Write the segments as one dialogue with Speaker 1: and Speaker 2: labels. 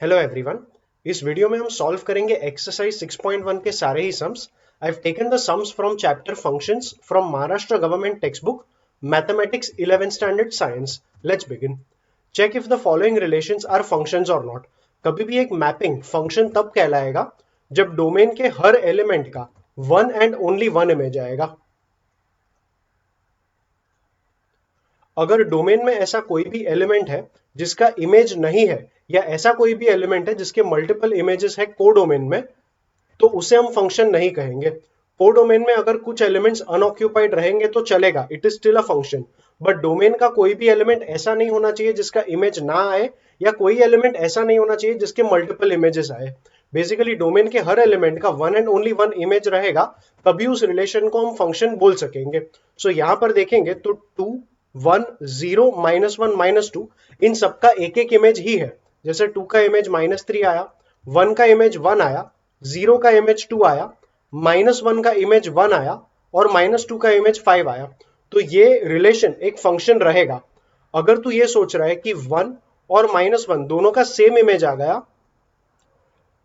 Speaker 1: Hello everyone. इस video में हम सॉल्व करेंगे एक्सरसाइज 6.1 के सारे ही sums. I have taken the sums from chapter functions from Maharashtra government textbook mathematics 11th standard science. Let's begin. Check if the following relations are functions और not. कभी भी एक मैपिंग फंक्शन तब कहलाएगा जब डोमेन के हर एलिमेंट का one and only one image आएगा। अगर डोमेन में ऐसा कोई भी एलिमेंट है जिसका इमेज नहीं है, या ऐसा कोई भी एलिमेंट है जिसके मल्टीपल इमेजेस है कोडोमेन में, तो उसे हम फंक्शन नहीं कहेंगे। कोडोमेन में अगर कुछ एलिमेंट्स अनऑक्यूपाइड रहेंगे तो चलेगा, it is still a function. But domain का कोई भी एलिमेंट ऐसा नहीं होना चाहिए जिसका इमेज ना आए, या कोई एलिमेंट ऐसा नहीं होना चाहिए जिसके मल्टीपल इमेजेस आए। बेसिकली डोमेन के हर एलिमेंट का one and only one image रहेगा, तभी उस रिलेशन को हम फंक्शन बोल सकेंगे। सो यहां पर देखेंगे तो 2 1 0 -1 -2 इन सबका एक एक इमेज ही है। जैसे 2 का इमेज -3 आया, 1 का इमेज 1 आया, 0 का इमेज 2 आया, -1 का इमेज 1 आया और -2 का इमेज 5 आया। तो ये रिलेशन एक फंक्शन रहेगा। अगर तू ये सोच रहा है कि 1 और -1 दोनों का सेम इमेज आ गया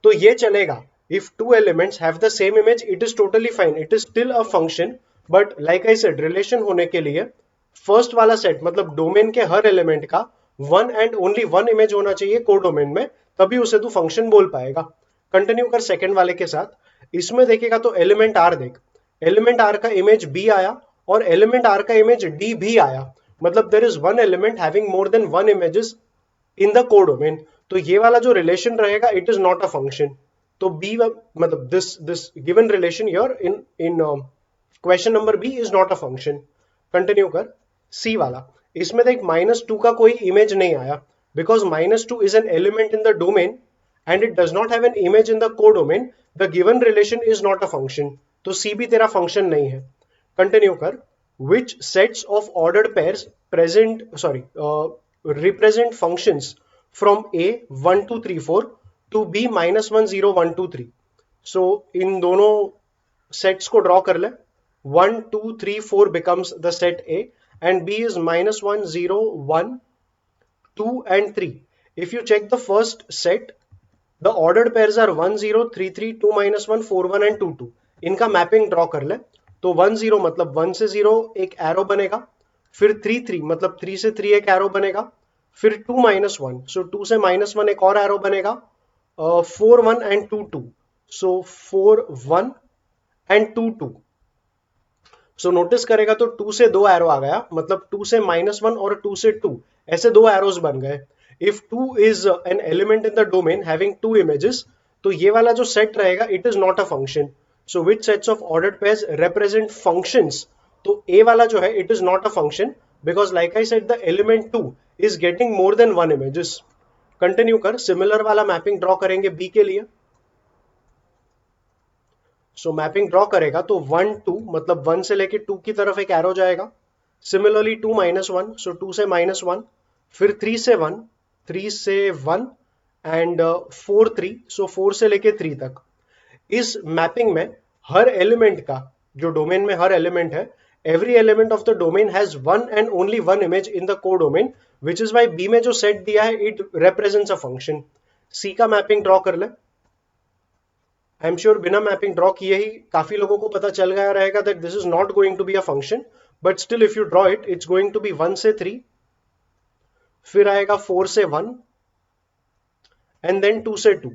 Speaker 1: तो ये चलेगा। If two elements have the same image it is totally fine, it is still a function. But like I said, relation होने के लिए फर्स्ट वाला सेट मतलब डोमेन के हर एलिमेंट का one and only one image होना चाहिए कोडोमेन में, तभी उसे तू फंक्शन बोल पाएगा। कंटिन्यू कर सेकंड वाले के साथ। इसमें देखेगा तो एलिमेंट आर देख, एलिमेंट आर का इमेज बी आया और एलिमेंट आर का इमेज डी भी आया। मतलब there is one element having more than one images in the codomain. तो ये वाला जो रिलेशन रहेगा it is not a function. तो बी मतलब this given relation here in in question number B is not a function. Continue कर C वाला। इसमें देख -2 का कोई इमेज नहीं आया, because -2 is an element in the domain and it does not have an image in the codomain. The given relation is not a function. तो सी भी तेरा फंक्शन नहीं है। कंटिन्यू कर। which sets of ordered pairs present sorry represent functions from a 1 2 3 4 to b -1 0 1 2 3। so इन दोनों sets को draw कर ले। 1 2 3 4 becomes the set a and b is -1 0 1 2 and 3। if you check the first set, the ordered pairs are 1 0 3 3 2 -1 4 1 and 2 2। इनका mapping draw कर ले। तो 1 0 मतलब 1 से 0 एक एरो बनेगा, फिर 3 3 मतलब 3 से 3 एक एरो बनेगा, फिर 2 -1 सो 2 से -1 एक और एरो बनेगा, 4 1 and 2 2 so 4 1 and 2 2। So notice करेगा तो 2 से 2 एरो आ गया, मतलब 2 से -1 और 2 से 2 ऐसे दो एरोज बन गए। If 2 is an element in the domain having two images, तो ये वाला जो सेट रहेगा it is not a function. So which sets of ordered pairs represent functions. तो ए वाला जो है it is not a function, because like I said the element 2 is getting more than one images. Continue कर। Similar वाला mapping draw करेंगे B के लिए। सो mapping draw करेगा तो 1 2 मतलब 1 से लेके 2 की तरफ एक एरो जाएगा। सिमिलरली 2 -1 सो 2 से -1, फिर 3 से 1 3 से 1 एंड 4 3 सो 4 से लेके 3 तक। इस मैपिंग में हर एलिमेंट का, जो डोमेन में हर एलिमेंट है, every element of the domain has one and only one image in the codomain, which is why B में जो सेट दिया है it represents a function. C का मैपिंग ड्रॉ कर ले। आई एम श्योर बिना मैपिंग ड्रॉ किए ही काफी लोगों को पता चल गया रहेगा that this is not going to be a function, but still if you draw it it's going to be 1 से 3, फिर आएगा 4 से 1 एंड देन 2 से 2।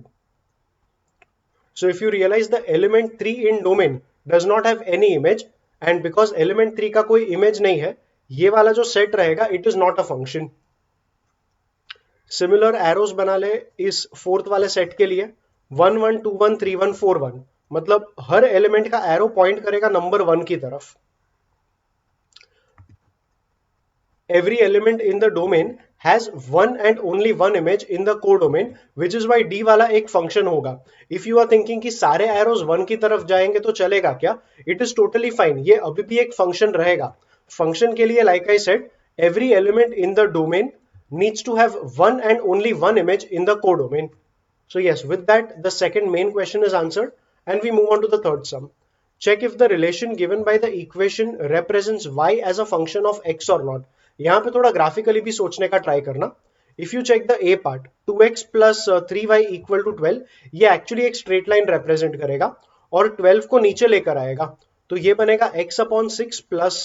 Speaker 1: So if you realize the element 3 in domain does not have any image, and because element 3 का कोई image नहीं है, ये वाला जो set रहेगा it is not a function। Similar arrows बना ले इस फोर्थ वाले सेट के लिए। 1 1 2 1 3 1 4 1 मतलब हर एलिमेंट का एरो पॉइंट करेगा नंबर 1 की तरफ। Every element in the domain has one and only one image in the codomain, which is why D वाला एक फंक्शन होगा। If you are thinking कि सारे एरोज 1 की तरफ जाएंगे तो चलेगा क्या, इट इज टोटली फाइन, ये अभी भी एक फंक्शन रहेगा। फंक्शन के लिए like I said, every element in the domain needs to have one and only one image in the codomain। So yes, with that the second main question is answered and we move on to the third sum. Check if the relation given by the equation represents y as a function of x or not। यहाँ पे थोड़ा graphically भी सोचने का try करना। If you check the A part 2x plus 3y equal to 12, ये actually एक straight line represent करेगा और 12 को नीचे लेकर आएगा, तो ये बनेगा x upon 6 plus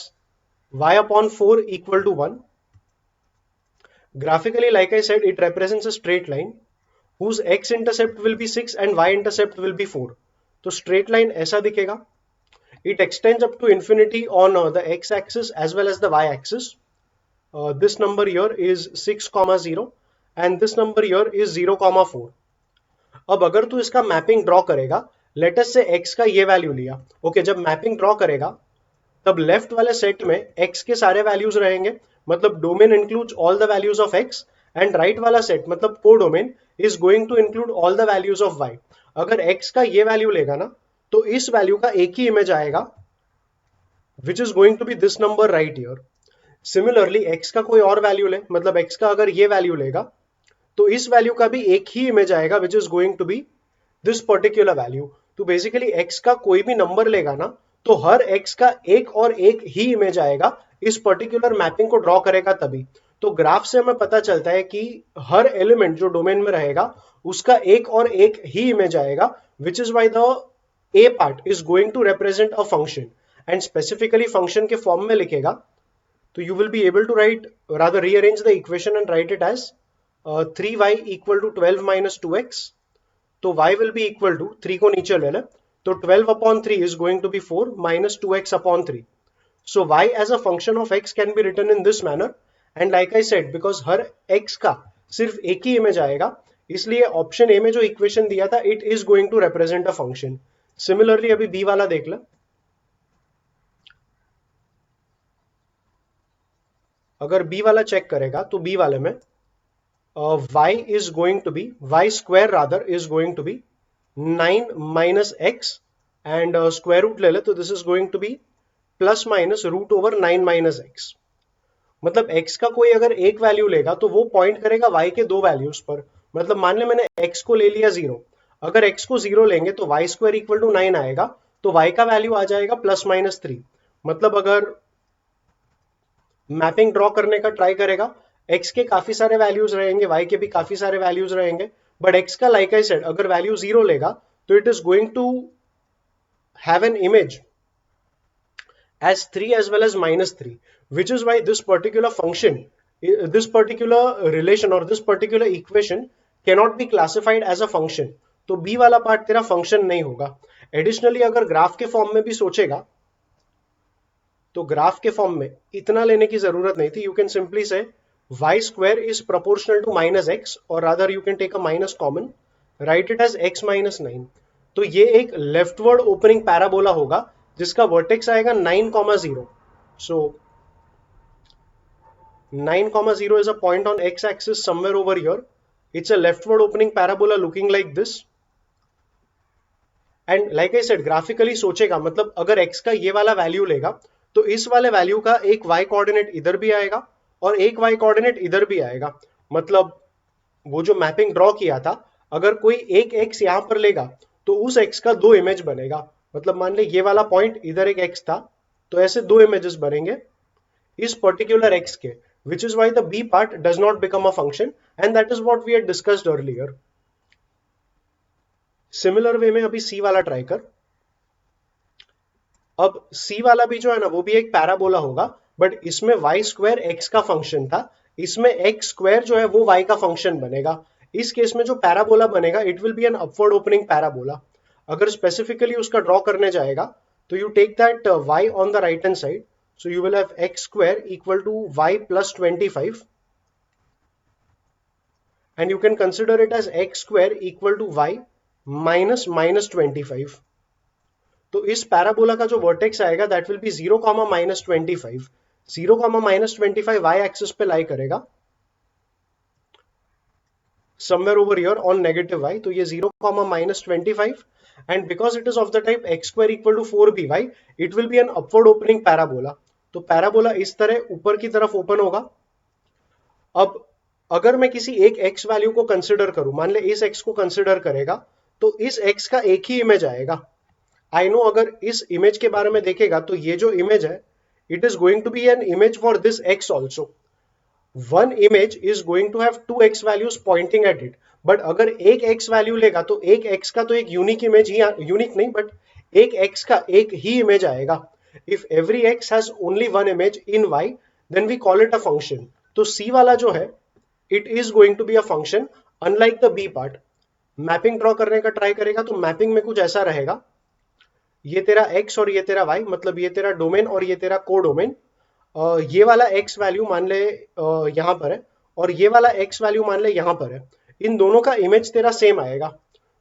Speaker 1: y upon 4 equal to 1. Graphically, like I said, it represents a straight line whose x-intercept will be 6 and y-intercept will be 4. तो straight line ऐसा दिखेगा. It extends up to infinity on the x-axis as well as the y-axis. This number here is 6, 0 and this number here is 0, 4. अब अगर तू इसका mapping draw करेगा, let us से x का ये वैल्यू लिया, ओके, जब मैपिंग ड्रॉ करेगा तब लेफ्ट वाले सेट में x के सारे वैल्यूज रहेंगे, मतलब domain includes all the values of x, and right वाला सेट मतलब codomain is going to include all the values of y. अगर x का ये वैल्यू लेगा ना तो इस वैल्यू का एक ही इमेज आएगा which is going to be this number right here. Similarly x का कोई और वैल्यू ले, मतलब x का अगर ये वैल्यू लेगा तो इस वैल्यू का भी एक ही इमेज आएगा which is going to be this particular value. तो बेसिकली x का कोई भी नंबर लेगा ना तो हर x का एक और एक ही इमेज आएगा, इस पर्टिकुलर मैपिंग को ड्रॉ करेगा तभी. तो ग्राफ से हमें पता चलता है कि हर एलिमेंट जो डोमेन में रहेगा उसका एक और एक ही इमेज आएगा, which is why the A part is going to represent a function, and specifically function के फॉर्म में लिखेगा. तो you will be able to write, rather rearrange the equation and write it as 3y equal to 12 minus 2x. तो y will be equal to 3 को नीचे ले ले, तो 12 upon 3 is going to be 4 minus 2x upon 3. So y as a function of x can be written in this manner, and like I said, because her x का सिर्फ एक ही image आएगा, इसलिए ऑप्शन ए में जो equation दिया था it is going to represent a function. Similarly अभी बी वाला देख ले. अगर बी वाला चेक करेगा तो बी वाले में y is going to be, y square rather is going to be 9 minus x, and square root ले ले तो this is going to be plus minus root over 9 minus x. मतलब x का कोई अगर एक वैल्यू लेगा तो वो पॉइंट करेगा y के दो वैल्यूज पर. मतलब मान ले मैंने x को ले लिया 0, अगर x को 0 लेंगे तो y स्क्वायर इक्वल टू 9 आएगा, तो y का वैल्यू आ जाएगा प्लस माइनस 3. मतलब अगर मैपिंग ड्रॉ करने का ट्राई करेगा, x के काफी सारे वैल्यूज रहेंगे, y के भी काफी सारे वैल्यूज रहेंगे, बट x का लाइक आई सेड अगर वैल्यू 0 लेगा तो it is going to have an image as 3 as well as minus 3, which is why this particular function, this particular relation or this particular equation cannot be classified as a function. तो b वाला part तेरा function नहीं होगा. Additionally अगर graph के form में भी सोचेगा तो ग्राफ के फॉर्म में इतना लेने की जरूरत नहीं थी. यू कैन सिंपली से y square is proportional to minus x, or rather you can take a minus common, write it as x minus 9. तो ये एक लेफ्टवर्ड ओपनिंग पैराबोला होगा जिसका वर्टेक्स आएगा 9,0. सो 9,0 is a point on x axis somewhere over here. It's a leftward opening parabola looking like this. And like I said, graphically सोचेगा, मतलब अगर x का ये वाला वैल्यू लेगा तो इस वाले वैल्यू का एक y कोऑर्डिनेट इधर भी आएगा और एक y कोऑर्डिनेट इधर भी आएगा. मतलब वो जो मैपिंग ड्रॉ किया था, अगर कोई एक x यहां पर लेगा तो उस x का दो इमेज बनेगा. मतलब मान ले ये वाला पॉइंट इधर एक x था, तो ऐसे दो इमेजेस बनेंगे इस पर्टिकुलर x के, which is why the b part does not become a function, and that is what we had discussed earlier. Similar way में अभी c वाला ट्राई कर. अब c वाला भी जो है ना वो भी एक पैराबोला होगा, बट इसमें y स्क्वायर x का फंक्शन था, इसमें x स्क्वायर जो है वो y का फंक्शन बनेगा. इस केस में जो पैराबोला बनेगा it will be an upward opening parabola. अगर स्पेसिफिकली उसका ड्रॉ करने जाएगा तो you take that y on the right hand side, so you will have x square equal to y plus 25, and you can consider it as x square equal to y minus minus 25. तो इस parabola का जो vertex आएगा that will be 0, minus 25. 0, minus 25 y axis पे लाई करेगा somewhere over here on negative y. तो ये 0, minus 25, and because it is of the type x square equal to 4by, it will be an upward opening parabola. तो parabola इस तरह ऊपर की तरफ ओपन होगा. अब अगर मैं किसी एक x वैल्यू को कंसिडर करूं, मान ले इस x को कंसिडर करेगा तो इस x का एक ही इमेज आएगा. आई नो अगर इस इमेज के बारे में देखेगा तो ये जो इमेज है it is going to be an image for this x also. One image is going to have two X values pointing at it, but अगर एक एक्स वैल्यू लेगा तो एक एक्स का तो एक यूनिक इमेज ही, यूनिक नहीं बट एक एक्स का एक ही इमेज आएगा. If every X has only one image in Y then we call it a function. तो सी वाला जो है it is going to be a function, unlike the B part. Mapping draw करने का ट्राई करेगा तो mapping में कुछ ऐसा रहेगा, ये तेरा x और ये तेरा y, मतलब ये तेरा डोमेन और ये तेरा को डोमेन. ये वाला x वैल्यू मान ले यहां पर है, और ये वाला x वैल्यू मान ले यहां पर है. इन दोनों का इमेज तेरा सेम आएगा.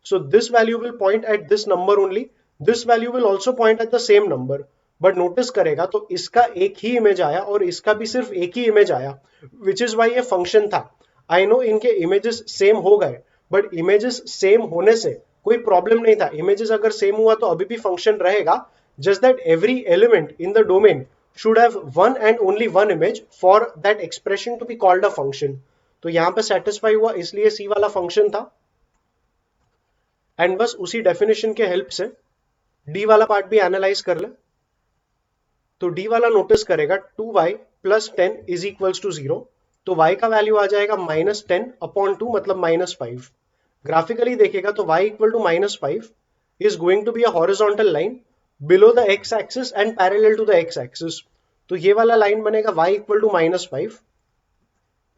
Speaker 1: So this value will point at this number only, this value will also point at the same number. But notice करेगा तो इसका एक ही इमेज आया और इसका भी सिर्फ एक ही इमेज आया, विच इज वाई ये फंक्शन था. आई नो इनके इमेजेस सेम हो गए, बट इमेजेस सेम होने से कोई प्रॉब्लम नहीं था. इमेजेस अगर सेम हुआ तो अभी भी फंक्शन रहेगा, just that every element in the domain should have one and only one image for that expression to be called a function. तो यहां पे सेटिस्फाई हुआ, इसलिए सी वाला फंक्शन था. एंड बस उसी डेफिनेशन के हेल्प से डी वाला पार्ट भी एनालाइज कर ले. तो डी वाला नोटिस करेगा 2y plus 10 is equals to 0. तो y का वैल्यू आ जाएगा -10 अपॉन 2 मतलब -5. ग्राफिकली देखेगा तो y equal to -5 is going to be a horizontal line below the x axis and parallel to the x axis. तो ये वाला लाइन बनेगा y इक्वल टू -5.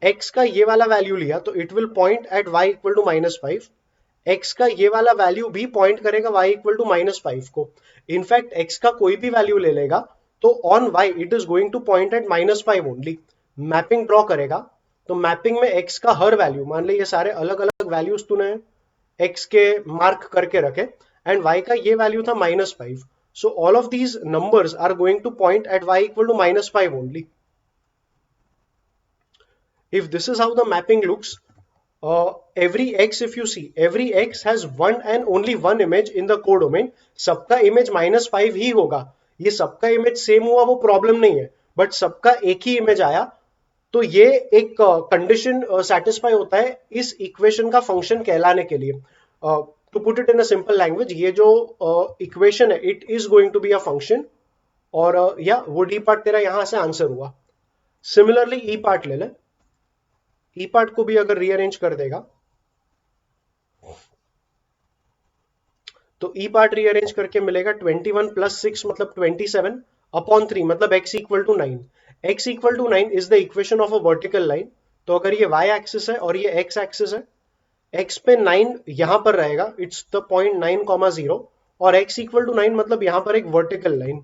Speaker 1: x का ये वाला वैल्यू लिया तो it will point at y equal to -5. x का ये वाला वैल्यू भी पॉइंट करेगा y इक्वल टू -5 को. इनफैक्ट x का कोई भी वैल्यू ले लेगा तो on y it is going to point at -5 only. Mapping draw करेगा तो मैपिंग में x का हर वैल्यू, मान ले ये सारे अलग अलग वैल्यूज तूने x के मार्क करके रखे, एंड y का ये वैल्यू था -5. So all of these numbers are going to point at y equal to -5 only. If this is how the mapping looks, every x, if you see, every x has one and only one image in the codomain. सबका image -5 ही होगा. ये सबका image same हुआ वो problem नहीं है, but सबका एक ही इमेज आया. तो ये एक कंडीशन सेटिस्फाई होता है इस इक्वेशन का फंक्शन कहलाने के लिए. To put it in a simple language, ये जो इक्वेशन है it is going to be a function. और या वो डी पार्ट तेरा यहां से आंसर हुआ. सिमिलरली ई पार्ट ले ले. ई पार्ट को भी अगर रीअरेंज कर देगा तो ई पार्ट रीअरेंज करके मिलेगा 21 प्लस 6 मतलब 27 अपॉन 3 मतलब x equal to 9. x equal to 9 is the equation of a vertical line. तो अगर ये y एक्सिस है और ये x एक्सिस है, x पे 9 यहां पर रहेगा, इट्स द पॉइंट 9,0, और x इक्वल टू 9 मतलब यहां पर एक वर्टिकल लाइन.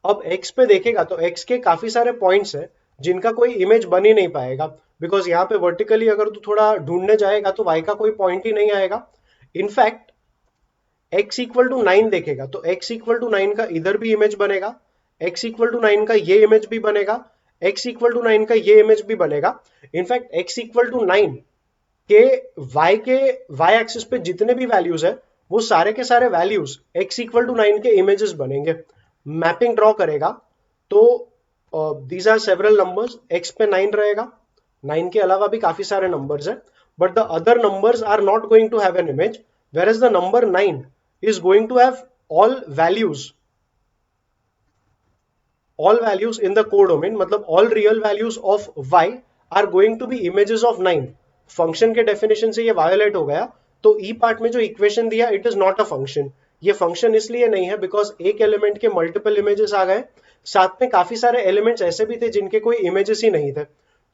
Speaker 1: अब x पे देखेगा तो x के काफी सारे पॉइंट्स हैं जिनका कोई इमेज बन ही नहीं पाएगा, बिकॉज यहाँ पे वर्टिकली अगर तू थोड़ा ढूंढने जाएगा तो y का कोई पॉइंट ही नहीं आएगा. इनफैक्ट x इक्वल टू 9 देखेगा तो x इक्वल टू 9 का इधर भी इमेज बनेगा, x इक्वल टू 9 का ये इमेज भी बनेगा, x इक्वल टू 9 का ये इमेज भी बनेगा. इनफैक्ट x इक्वल टू 9 के y एक्सिस पे जितने भी वैल्यूज है वो सारे के सारे वैल्यूज x इक्वल टू 9 के इमेजेस बनेंगे. मैपिंग ड्रॉ करेगा तो these are several numbers. x पे 9 रहेगा, 9 के अलावा भी काफी सारे नंबर्स हैं, but the other numbers are not going to have an image, whereas the number 9 is going to have all values in the codomain, मतलब all real values of y are going to be images of 9. Function के definition से ये violet हो गया. तो ई part में जो equation दिया it is not a function. ये फंक्शन इसलिए नहीं है बिकॉज एक एलिमेंट के मल्टीपल इमेजेस आ गए, साथ में काफी सारे एलिमेंट्स ऐसे भी थे जिनके कोई इमेजेस ही नहीं थे.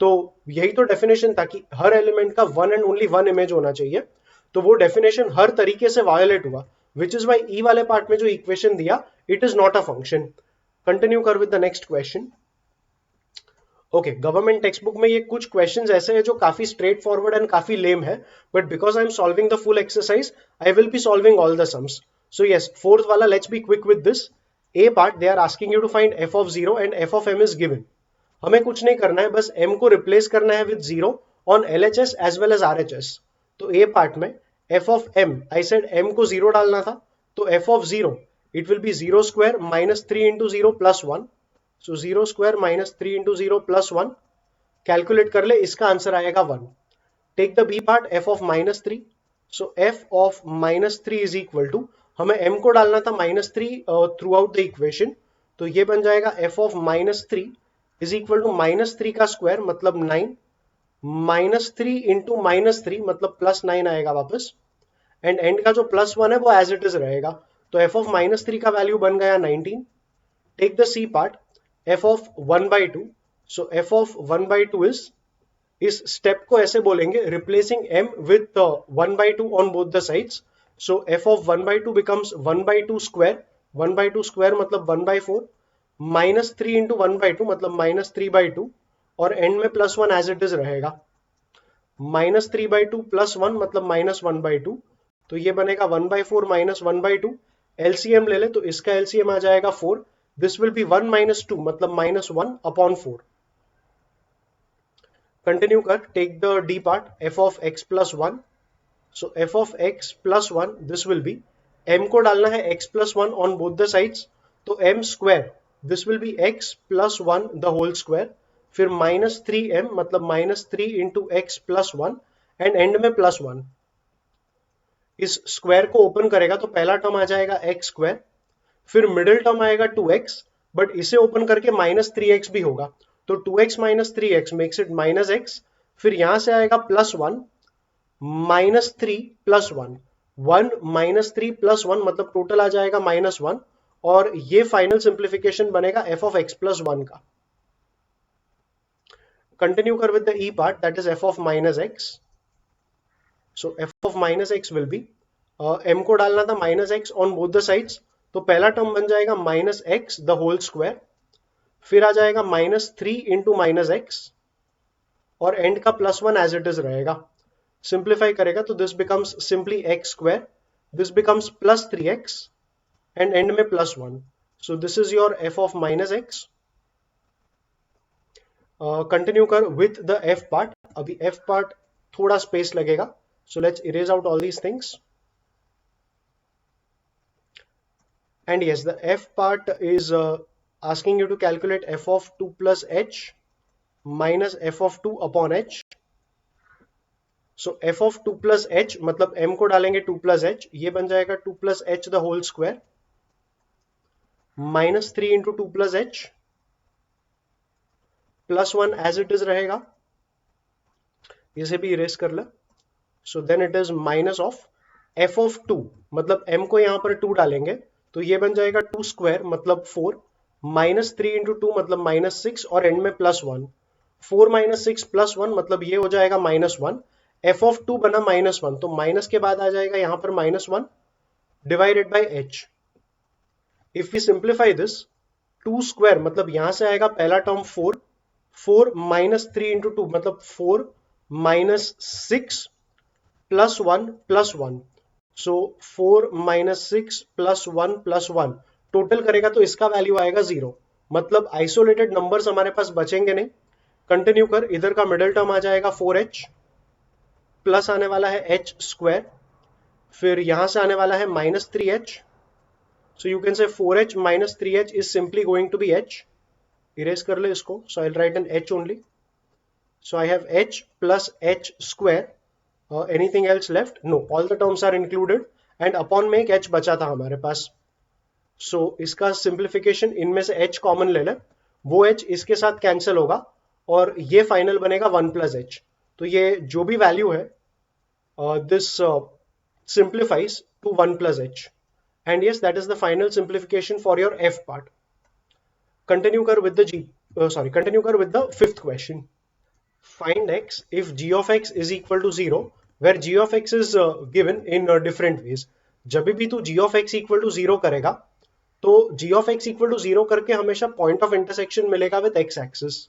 Speaker 1: तो यही तो डेफिनेशन था कि हर एलिमेंट का one and only one image होना चाहिए. तो वो डेफिनेशन हर तरीके से वायोलेट हुआ, विच इज वाई ई वाले पार्ट में जो इक्वेशन दिया it is not a function. Continue कर with the next question. Okay, government textbook में ये कुछ क्वेश्चंस ऐसे हैं जो काफी स्ट्रेट फॉरवर्ड एंड काफी लेम है, but because I am solving the full exercise I will be solving all the sums. So yes, fourth वाला let's be quick with this. A part they are asking you to find f of 0 and f of m is given. हमें कुछ नहीं करना है, बस m को replace करना है with 0 on LHS as well as RHS. तो ए पार्ट में f of m, I said m को 0 डालना था, तो f of 0 it will be 0 square minus 3 into 0 plus 1. So 0 square minus 3 into 0 plus 1. Calculate कर ले, इसका आंसर आएगा 1. Take the b part f of -3. So f of -3 is equal to, हमें m को डालना था -3 थ्रू आउट द इक्वेशन, तो ये बन जाएगा f of -3 is equal to -3 का स्क्वायर मतलब 9, -3 इंटू -3 मतलब +9 आएगा वापस, एंड एंड का जो +1 है वो एज इट इज रहेगा। तो f ऑफ -3 का वैल्यू बन गया 19। Take the C part, f of 1/2। So f of 1/2 इस स्टेप को ऐसे बोलेंगे, replacing m with 1/2 on both the sides. So f of 1/2 becomes 1/2 square, 1/2 square मतलब 1/4, -3 इंटू 1/2 मतलब -3/2, और एंड में +1 एज इट इज रहेगा। -3/2 +1 मतलब -1/2, तो ये बनेगा 1/4 -1/2। एलसीएम ले ले तो इसका एलसीएम आ जाएगा 4। दिस विल बी 1 - 2 मतलब -1/4। कंटिन्यू कर, take the D part, f of x plus 1। So f of x plus 1 this will be, m को डालना है x plus 1 on both the sides, तो m square this will be x plus 1 the whole square, फिर -3m मतलब -3 into x plus 1, and and में +1। इस square को open करेगा तो पहला टर्म आ जाएगा एक्स स्क्वायर, फिर मिडिल टर्म आएगा 2x, बट इसे ओपन करके -3x भी होगा, तो 2x - 3x makes it -x। फिर यहां से आएगा +1, -3 + 1, 1 -3 + 1 मतलब टोटल आ जाएगा -1, और ये फाइनल सिंप्लीफिकेशन बनेगा f ऑफ x प्लस 1 का। कंटिन्यू कर with the E part, that is f of -x। So f of -x will be, m को डालना था -x on both the sides, तो पहला टर्म बन जाएगा -x द होल स्क्वायर, फिर आ जाएगा -3 इंटू -x, और एंड का +1 एज इट इज रहेगा। सिंप्लीफाई करेगा तो this becomes simply x square, this becomes +3x, and and में +1। सो this is your f of -x। Continue कर विथ द f पार्ट। अभी f पार्ट थोड़ा स्पेस लगेगा, so let's erase out all these things. And yes, the f part is asking you to calculate f of 2 plus h minus f of 2 upon h. So f of 2 plus h मतलब m को डालेंगे 2 plus h, ये बन जाएगा 2 plus h the whole square minus 3 into 2 plus h plus 1 as it is रहेगा, इसे भी erase कर ले। So then it is minus of f of 2, मतलब m को यहां पर 2 डालेंगे तो ये बन जाएगा 2 स्क्वायर मतलब 4, -3 इंटू 2 मतलब -6, और एंड में +1। 4 - 6 +1 मतलब ये हो जाएगा -1। f ऑफ 2 बना -1, तो माइनस के बाद आ जाएगा यहां पर -1 divided by h। If we simplify this, 2 square मतलब यहां से आएगा पहला टर्म 4, 4 -3 इंटू 2 मतलब 4 -6 +1 +1, सो 4 - 6 +1 +1 टोटल करेगा तो इसका वैल्यू आएगा 0, मतलब आइसोलेटेड नंबर्स हमारे पास बचेंगे नहीं। कंटिन्यू कर, इधर का मिडिल टर्म आ जाएगा 4h, प्लस आने वाला है h स्क्वायर, फिर यहां से आने वाला है -3h, सो यू कैन से 4h - 3h is simply going to be h। Erase कर ले इसको, so I will write an h only. So I have h plus h square. Anything else left? No, all the terms are included, and upon में एक h बचा था हमारे पास। सो इसका simplification, इनमें से h कॉमन ले ले, वो h इसके साथ कैंसिल होगा, और ये फाइनल बनेगा 1 plus h। तो ये जो भी वैल्यू है, this simplifies to 1 plus h, and yes, that is the final simplification for your f part. Continue कर with the continue कर with the fifth question. Find x if g of x is equal to 0, where g of x is given in different ways. जब भी तू g of x equal to 0 करेगा तो g of x equal to 0 करके हमेशा point of intersection मिलेगा with x axis.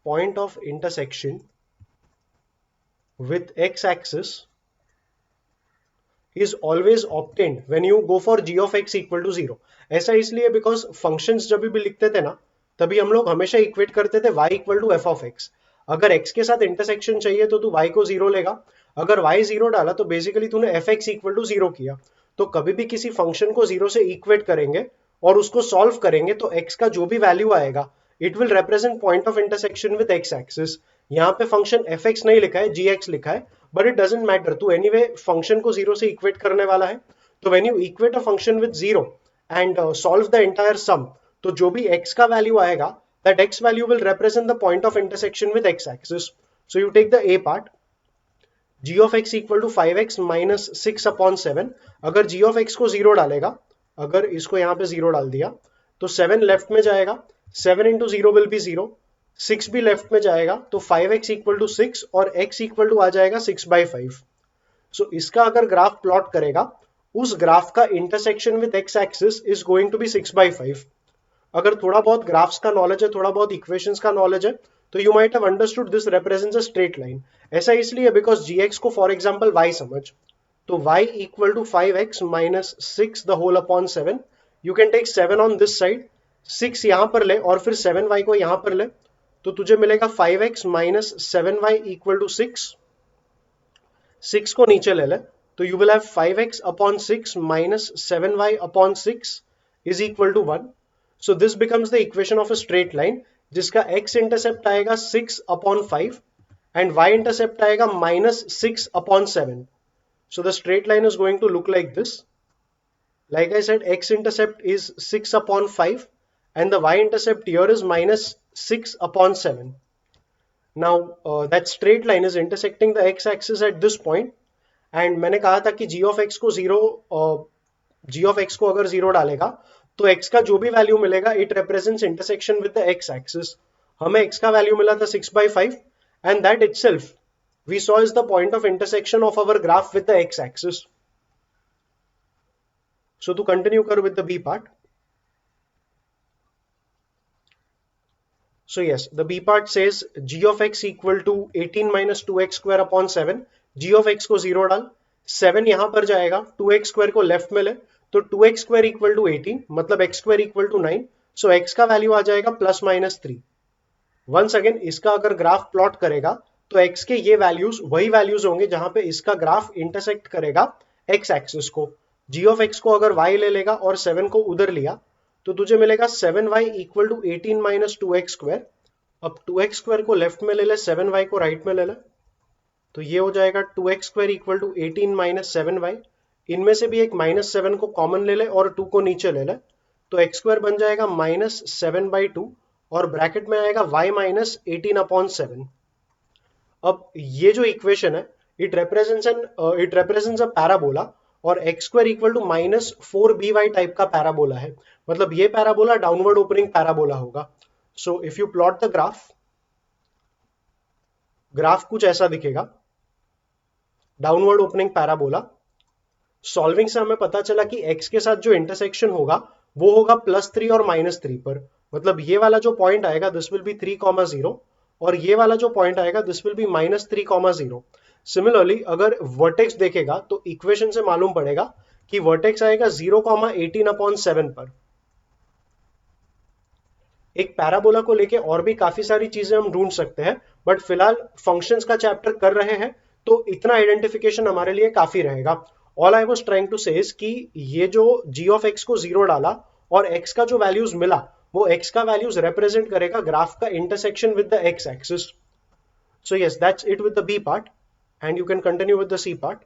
Speaker 1: Point of intersection with x axis is always obtained when you go for g of x equal to 0. ऐसा इसलिए because functions जब भी लिखते थे ना, तभी हम लोग हमेशा इक्वेट करते थे y equal to f of x। अगर x के साथ इंटरसेक्शन चाहिए तो तू y को 0 लेगा, अगर y 0 डाला तो बेसिकली तूने एफ एक्स इक्वल टू 0 किया। तो कभी भी किसी फंक्शन को 0 से इक्वेट करेंगे और उसको सॉल्व करेंगे तो x का जो भी वैल्यू आएगा it will represent point of intersection with x axis. यहाँ पे फंक्शन एफ एक्स नहीं लिखा है, जी एक्स लिखा है, बट इट डजंट मैटर, तू एनीवे फंक्शन को 0 से इक्वेट करने वाला है। तो when you equate a function with 0 and solve the entire sum, तो जो भी x का वैल्यू आएगा, that x value will represent the point of intersection with x axis. So you take the a part, g of x equal to 5x minus 6 upon 7. अगर g of x को 0 डालेगा, अगर इसको यहाँ पे 0 डाल दिया तो 7 लेफ्ट में जाएगा, 7 इंटू 0 विल बी 0, 6 भी लेफ्ट में जाएगा तो 5x इक्वल टू 6 और x इक्वल टू आ जाएगा 6/5. सो इसका अगर ग्राफ प्लॉट करेगा, उस ग्राफ का intersection with x axis is going to be 6/5. अगर थोड़ा बहुत ग्राफ्स का नॉलेज है, थोड़ा बहुत इक्वेशंस का नॉलेज है, तो you might have understood this represents a straight line. ऐसा इसलिए बिकॉज gx को फॉर एग्जांपल y समझ, तो y equal to 5x minus 6 the whole upon 7. You can take 7 on this side, 6 यहां पर ले और फिर 7y को यहां पर ले, तो तुझे मिलेगा 5x minus 7y equal to 6. 6 को नीचे ले ले, तो you will have 5x upon 6 minus 7y upon 6 is equal to 1. So this becomes the equation of a straight line जिसका x इंटरसेप्ट आएगा 6 upon 5 and y इंटरसेप्ट आएगा minus 6 upon 7. So the straight line is going to look like this. Like I said, x intercept is 6 upon 5 and the y intercept here is minus 6 upon 7. Now that straight line is intersecting the x axis at this point and मैंने कहा था कि g of x को अगर 0 डालेगा तो x का जो भी वैल्यू मिलेगा it represents intersection with the x axis. हमें x का वैल्यू मिला था 6/5 and that itself we saw is the point of intersection of our graph with the x axis. So to continue कर with the b part. So yes, the b part says g of x equal to 18 minus 2x square upon 7. g of x को 0 डाल, 7 यहां पर जाएगा, 2x square को left में ले, तो 2x square इक्वल टू 18 मतलब x square equal to 9. So x का वैल्यू आ जाएगा प्लस माइनस 3. वंस अगेन इसका अगर ग्राफ प्लॉट करेगा तो x के ये वैल्यूज वही वैल्यूज होंगे जहां पे इसका ग्राफ इंटरसेक्ट करेगा x एक्सिस को. g of x को अगर y ले लेगा और 7 को उधर लिया तो तुझे मिलेगा 7y equal to 18 minus 2x square. अब 2x स्क्वायर को लेफ्ट में ले ले, 7y को राइट में ले ले, तो ये हो जाएगा 2x square equal to 18 minus 7y. इनमें से भी एक माइनस 7 को कॉमन ले ले और 2 को नीचे ले ले, तो x स्क्वायर बन जाएगा माइनस 7/2 और ब्रैकेट में आएगा y माइनस 18 अपॉन 7. अब ये जो इक्वेशन है इट रिप्रेजेंट्स अ पैराबोला और x square equal to minus 4by type का पैराबोला है. मतलब ये पैराबोला डाउनवर्ड ओपनिंग पैराबोला होगा. So if you plot the graph कुछ ऐसा दिखेगा, डाउनवर्ड ओपनिंग पैराबोला. सॉल्विंग से हमें पता चला कि x के साथ जो इंटरसेक्शन होगा वो होगा +3 और -3 पर. मतलब ये वाला जो पॉइंट आएगा दिस विल बी 3,0 और ये वाला जो पॉइंट आएगा दिस विल बी -3,0. सिमिलरली अगर वर्टेक्स देखेगा तो इक्वेशन से मालूम पड़ेगा कि वर्टेक्स आएगा 0,18/7 पर. एक पैराबोला को लेके और भी काफी सारी चीजें हम ढूंढ सकते हैं, बट फिलहाल फंक्शंस का चैप्टर कर रहे हैं तो इतना आइडेंटिफिकेशन हमारे लिए काफी रहेगा. All I was trying to say कि ये जो g ऑफ x को 0 डाला और x का जो वैल्यूज मिला वो x का वैल्यूज रिप्रेजेंट करेगा ग्राफ का intersection with the x axis. So yes, that's it with the b part and you can continue with the c part.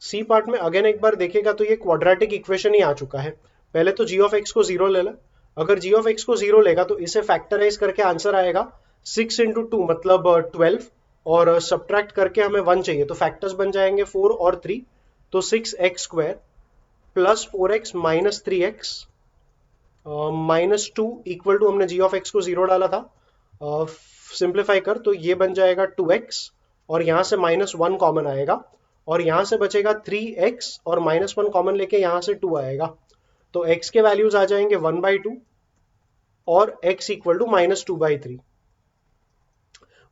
Speaker 1: C part में अगेन एक बार देखेगा तो ये क्वाड्रेटिक इक्वेशन ही आ चुका है. पहले तो g ऑफ x को 0 ले ले. अगर g ऑफ x को 0 लेगा तो इसे फैक्टराइज करके आंसर आएगा 6 इंटू 2 मतलब 12 और सब्ट्रैक्ट करके हमें 1 चाहिए तो फैक्टर्स बन जाएंगे 4 और 3. तो 6x square plus 4x minus 3x minus 2 equal to हमने g ऑफ x को 0 डाला था. सिंप्लीफाई कर तो ये बन जाएगा 2x और यहां से -1 कॉमन आएगा और यहां से बचेगा 3x और -1 कॉमन लेके यहां से 2 आएगा. तो x के वैल्यूज आ जाएंगे 1/2 और x equal to -2/3.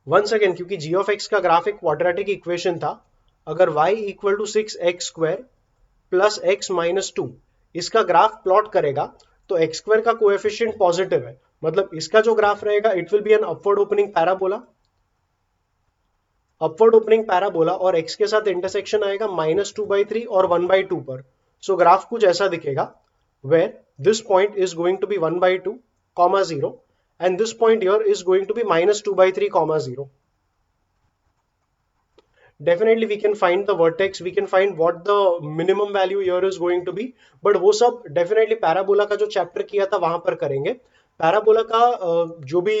Speaker 1: Once again क्योंकि g ऑफ x का ग्राफ एक क्वाड्रेटिक इक्वेशन था, अगर y equal to 6x square plus x minus 2 इसका ग्राफ प्लॉट करेगा तो x स्क्वायर का कोएफिशिएंट पॉजिटिव है. मतलब इसका जो ग्राफ रहेगा it will be an upward opening parabola. Upward opening parabola और x के साथ इंटरसेक्शन आएगा -2/3 और 1/2 पर. सो ग्राफ कुछ ऐसा दिखेगा where this point is going to be 1/2, 0 and this point here is going to be -2/3, 0. Definitely we can find the vertex, we can find what the minimum value here is going to be, but वो सब definitely parabola का जो chapter किया था वहां पर करेंगे. Parabola का जो भी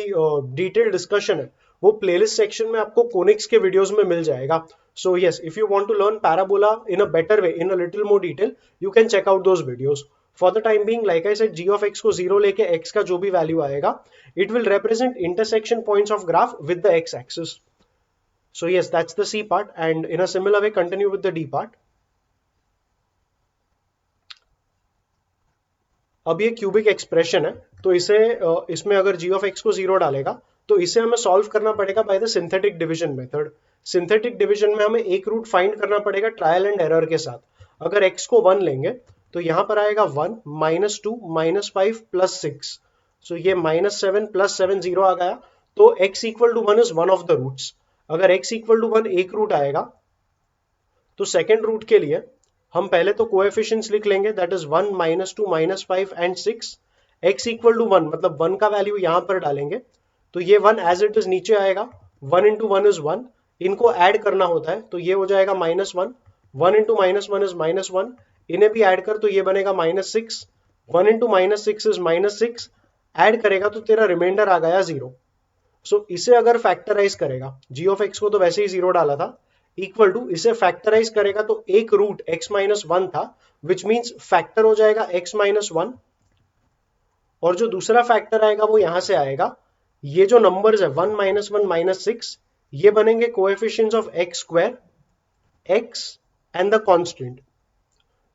Speaker 1: डिटेल डिस्कशन है वो प्लेलिस्ट सेक्शन में आपको कोनिक्स के वीडियोस में मिल जाएगा. So yes, if you want to learn parabola in a better way, in a little more detail, you can check out those videos. For the time being, like I said, G of x को zero लेके x का जो भी value आएगा, it will represent intersection points of graph with the x axis. So yes, that's the C part, and in a similar way continue with the D part. अब ये cubic expression है, तो इसे इसमें अगर g ऑफ x को zero डालेगा तो इसे हमें सॉल्व करना पड़ेगा by the synthetic division method. Synthetic division में हमें एक रूट फाइंड करना पड़ेगा ट्रायल एंड एरर के साथ. अगर x को 1 लेंगे तो यहां पर आएगा 1 -2 -5 +6. सो ये -7 +7 0 आ गया, तो x equal to 1 is one of the roots. अगर x इक्वल टू 1 एक रूट आएगा तो सेकेंड रूट के लिए हम पहले तो कोएफिशिएंट्स लिख लेंगे, that is 1 -2 -5 and 6. x equal to 1 मतलब 1 का वैल्यू यहां पर डालेंगे तो ये 1 एज इट इज नीचे आएगा. 1 इंटू 1 इज 1, इनको ऐड करना होता है तो ये हो जाएगा -1. 1 इंटू -1 इज -1, इन्हें भी ऐड कर तो ये बनेगा -6. 1 इंटू -6 इज -6, ऐड करेगा तो तेरा रिमाइंडर आ गया 0. सो इसे अगर फैक्टराइज करेगा, g ऑफ x को तो वैसे ही 0 डाला था, इक्वल टू इसे फैक्टराइज करेगा तो एक रूट x -1 था, विच मींस फैक्टर हो जाएगा x -1, और जो दूसरा फैक्टर आएगा वो यहां से आएगा. ये जो नंबर्स है 1 -1 -6, ये बनेंगे coefficients of x square, x and the constant.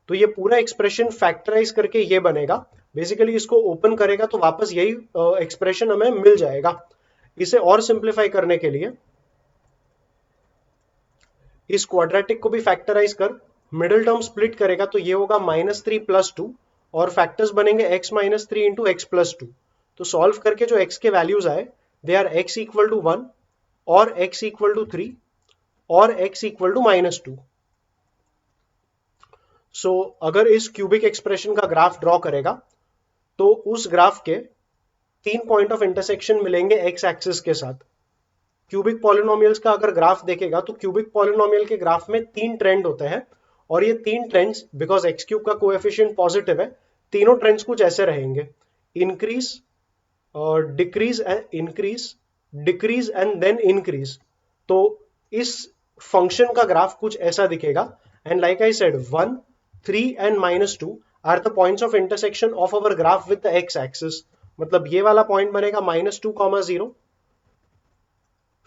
Speaker 1: तो ये पूरा एक्सप्रेशन फैक्टराइज करके ये बनेगा. बेसिकली इसको ओपन करेगा तो वापस यही एक्सप्रेशन हमें मिल जाएगा. इसे और सिंप्लीफाई करने के लिए इस क्वाड्रेटिक को भी फैक्टराइज कर, मिडिल टर्म स्प्लिट करेगा तो ये होगा -3 + 2, और फैक्टर्स बनेंगे x -3 इंटू x + 2. तो सॉल्व करके जो x के वैल्यूज आए, they are x equal to 1 और x इक्वल टू 3 और x इक्वल टू -2. सो अगर इस क्यूबिक एक्सप्रेशन का ग्राफ ड्रॉ करेगा तो उस ग्राफ के 3 पॉइंट ऑफ इंटरसेक्शन मिलेंगे x एक्सिस के साथ. क्यूबिक पॉलिनोमियल्स का अगर ग्राफ देखेगा तो क्यूबिक पॉलिनोमियल के ग्राफ में 3 ट्रेंड होते हैं, और ये 3 ट्रेंड्स, बिकॉज एक्स क्यूब का कोएफिशिएंट पॉजिटिव है, तीनों ट्रेंड्स कुछ ऐसे रहेंगे: increase, decrease and increase, decrease and then increase. तो इस फंक्शन का ग्राफ कुछ ऐसा दिखेगा. And like I said, 1, 3 and -2 are the points of intersection of our graph with the x axis. मतलब ये वाला पॉइंट बनेगा -2, 0.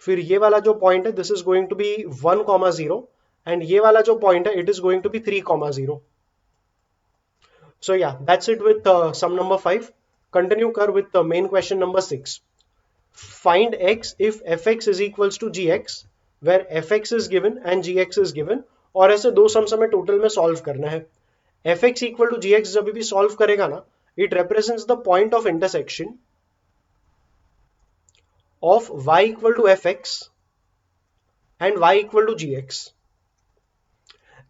Speaker 1: फिर ये वाला जो पॉइंट है, this is going to be 1, 0, and ये वाला जो पॉइंट है, it is going to be 3, 0. So yeah, that's it with sum number 5. Continue कर with main question number 6. Find x if fx is equals to gx, where fx is given and gx is given. और ऐसे दो sums हमें total में solve करना है. fx equal to gx जब भी सॉल्व करेगा ना, it represents the point of intersection of y equal to fx and y equal to gx.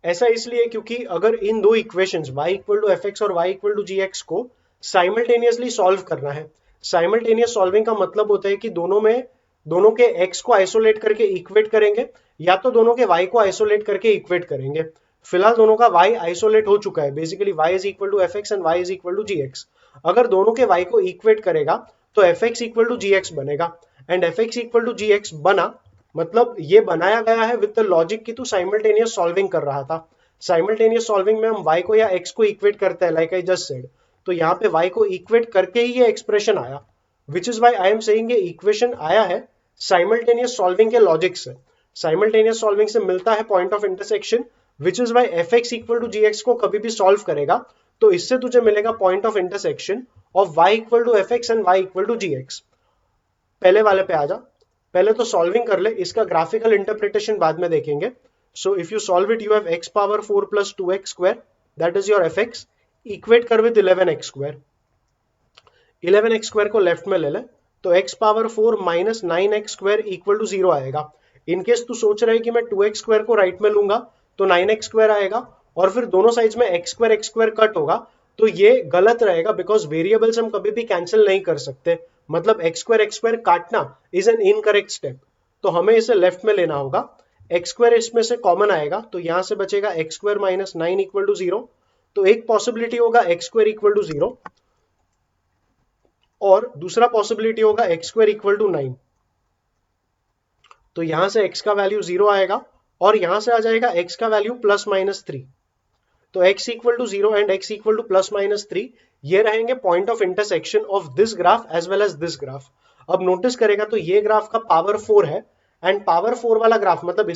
Speaker 1: ऐसा इसलिए क्योंकि अगर इन दो equations y equal to fx और y equal to gx को साइमल्टेनियसली सॉल्व करना है. साइमल्टेनियस सॉल्विंग का मतलब होता है कि दोनों के x को आइसोलेट करके इक्वेट करेंगे, या तो दोनों के y को आइसोलेट करके इक्वेट करेंगे. फिलहाल दोनों का y आइसोलेट हो चुका है. Basically y is equal to fx and y is equal to gx. अगर दोनों के y को इक्वेट करेगा तो fx इक्वल टू gx बनेगा, and fx equal to gx बना, मतलब ये बनाया गया है विद द लॉजिक कि तू साइमल्टेनियस सॉल्विंग कर रहा था. साइमल्टेनियस सॉल्विंग में हम y को या x को इक्वेट करते हैं, लाइक आई जस्ट सेड. तो यहाँ पे y को इक्वेट करके ही ये एक्सप्रेशन आया, which is why I am saying ये इक्वेशन आया है साइमल्टेनियस सॉल्विंग के लॉजिक से. साइमल्टेनियस सॉल्विंग से मिलता है point of intersection, which is why fx equal to gx को कभी भी सॉल्व करेगा तो इससे तुझे मिलेगा point of intersection of y equal to fx and y equal to gx. पहले वाले पे आ जा, पहले तो सॉल्विंग कर ले, इसका ग्राफिकल इंटरप्रिटेशन बाद में देखेंगे. So if you solve it, you have x power 4 + 2x square, that is your fx. Equate कर with 11x square. 11x square को लेफ्ट में ले ले तो x power 4 - 9x square equal to 0 आएगा. इनकेस तू सोच रहा है कि मैं 2x स्क्वायर को राइट में लूंगा तो 9x स्क्वायर आएगा, और फिर दोनों साइड्स में x स्क्वायर कट होगा, तो ये गलत रहेगा, बिकॉज वेरिएबल्स हम कभी भी कैंसिल नहीं कर सकते. मतलब x स्क्वायर काटना इज एन इनकरेक्ट स्टेप. तो हमें इसे लेफ्ट में लेना होगा. एक्स स्क्वायर इसमें से कॉमन आएगा तो यहां से बचेगा x square minus 9 equal to 0। तो एक पॉसिबिलिटी होगा एक्स स्क्वायर इक्वल टू 0 और दूसरा पॉसिबिलिटी होगा एक्स स्क्वायर इक्वल टू 9। तो यहां से x का वैल्यू 0 आएगा और यहां से आ जाएगा x का वैल्यू प्लस माइनस 3। तो x equal to 0 and x equal to plus minus 3 ये रहेंगे point of intersection of this graph as well as this graph. अब नोटिस करेगा तो ये ग्राफ का पावर 4 है एंड पावर 4 वाला ग्राफ मतलब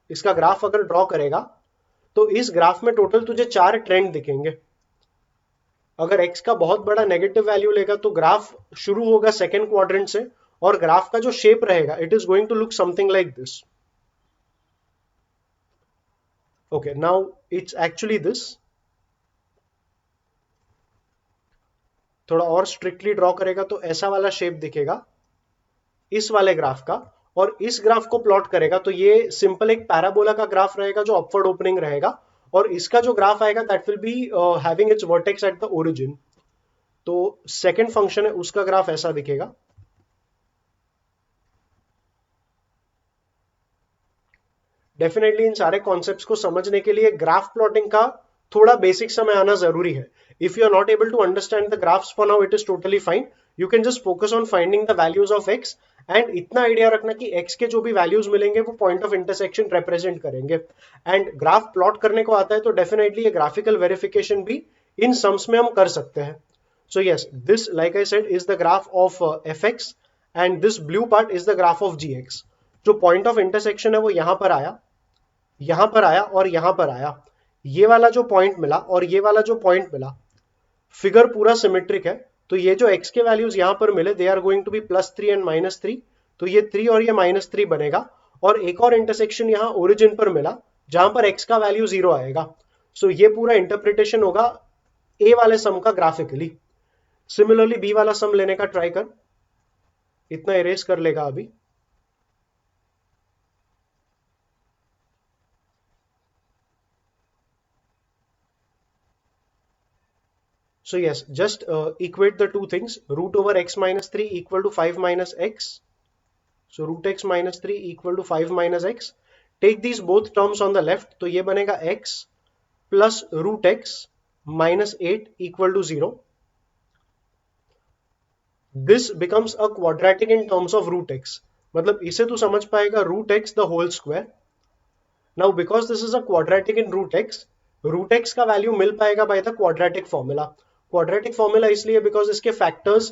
Speaker 1: इसका ग्राफ अगर ड्रॉ करेगा तो इस ग्राफ में टोटल तुझे 4 ट्रेंड दिखेंगे। अगर x का बहुत बड़ा नेगेटिव वैल्यू लेगा तो ग्राफ शुरू होगा सेकेंड क्वाड्रेंट से और ग्राफ का जो शेप रहेगा it is going to look something like this. Okay, now it's actually this. थोड़ा और स्ट्रिक्टली ड्रॉ करेगा तो ऐसा वाला शेप दिखेगा इस वाले ग्राफ का। और इस ग्राफ को प्लॉट करेगा तो ये सिंपल एक पैराबोला का ग्राफ रहेगा जो अपवर्ड ओपनिंग रहेगा और इसका जो ग्राफ आएगा that will be having its vertex at the origin. तो सेकंड फंक्शन है उसका ग्राफ ऐसा दिखेगा। डेफिनेटली इन सारे कॉन्सेप्ट्स को समझने के लिए ग्राफ प्लॉटिंग का थोड़ा बेसिक समय आना जरूरी है। If you are not able to understand the graphs for now it is totally fine. You can just focus on finding the values of x and इतना आइडिया रखना कि एक्स के जो भी वैल्यूज मिलेंगे वो पॉइंट ऑफ इंटरसेक्शन रिप्रेजेंट करेंगे। And graph plot करने को आता है तो डेफिनेटली ये ग्राफिकल वेरिफिकेशन भी इन सम्स में हम कर सकते हैं। So yes, this like I said is the graph of F x and this blue part is the graph of G x. जो पॉइंट ऑफ इंटरसेक्शन है वो यहां पर आया, यहां पर आया और यहां पर आया। ये वाला जो पॉइंट मिला और ये वाला जो पॉइंट मिला, फिगर पूरा सिमेट्रिक है। तो ये जो x के वैल्यूज यहां पर मिले they are going to be +3 and -3। तो ये 3 और ये -3 बनेगा। और एक और इंटरसेक्शन यहां ओरिजिन पर मिला जहां पर x का वैल्यू 0 आएगा। सो ये पूरा इंटरप्रिटेशन होगा a वाले सम का ग्राफिकली। सिमिलरली b वाला सम लेने का ट्राई कर, इतना इरेज कर लेगा अभी। So yes, just equate the two things. Root over x minus 3 equal to 5 minus x. So root x minus 3 equal to 5 minus x. Take these both terms on the left. तो ये बनेगा x plus root x minus 8 equal to 0. This becomes a quadratic in terms of root x. मतलब इसे तू समझ पाएगा root x the whole square. Now because this is a quadratic in root x का वैल्यू मिल पाएगा by the quadratic formula. Quadratic formula इसलिए बिकॉज इसके factors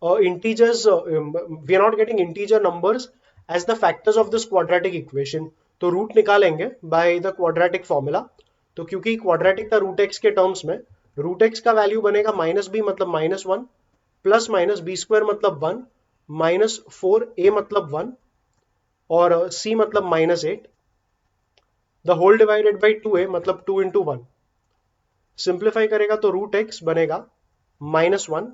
Speaker 1: integers, we are not getting integer numbers as the factors of this quadratic equation. तो root निकालेंगे by the quadratic formula. तो क्योंकि क्वाड्रेटिक था रूट एक्स के टर्म्स में, root x का वैल्यू बनेगा -b मतलब -1 प्लस माइनस बी स्क्वायर मतलब 1 -4a मतलब 1 और c मतलब -8 the whole divided by 2a मतलब 2 into 1। सिंप्लीफाई करेगा तो रूट एक्स बनेगा -1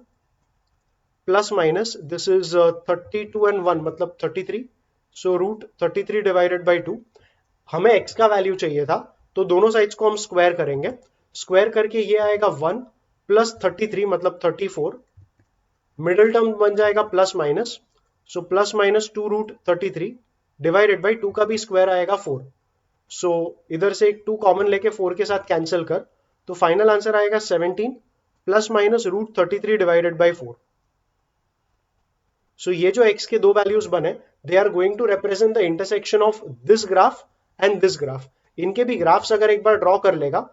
Speaker 1: plus minus this is 32 and 1 मतलब 33। So root 33 divided by 2। हमें x का वैल्यू चाहिए था तो दोनों साइड्स को हम स्क्वायर करेंगे। स्क्वायर करके ये आएगा 1 प्लस 33 मतलब 34। मिडिल टर्म बन जाएगा plus minus. So plus minus 2 root 33 divided by 2 का भी स्क्वायर आएगा 4। सो इधर से एक 2 कॉमन लेके 4 के साथ कैंसिल कर तो फाइनल आंसर आएगा 17 plus minus root 33 divided by 4। So ये जो x के दो वैल्यूज बने they are going to represent the intersection of this graph and this graph. इनके भी ग्राफ्स अगर एक बार ड्रॉ कर लेगा।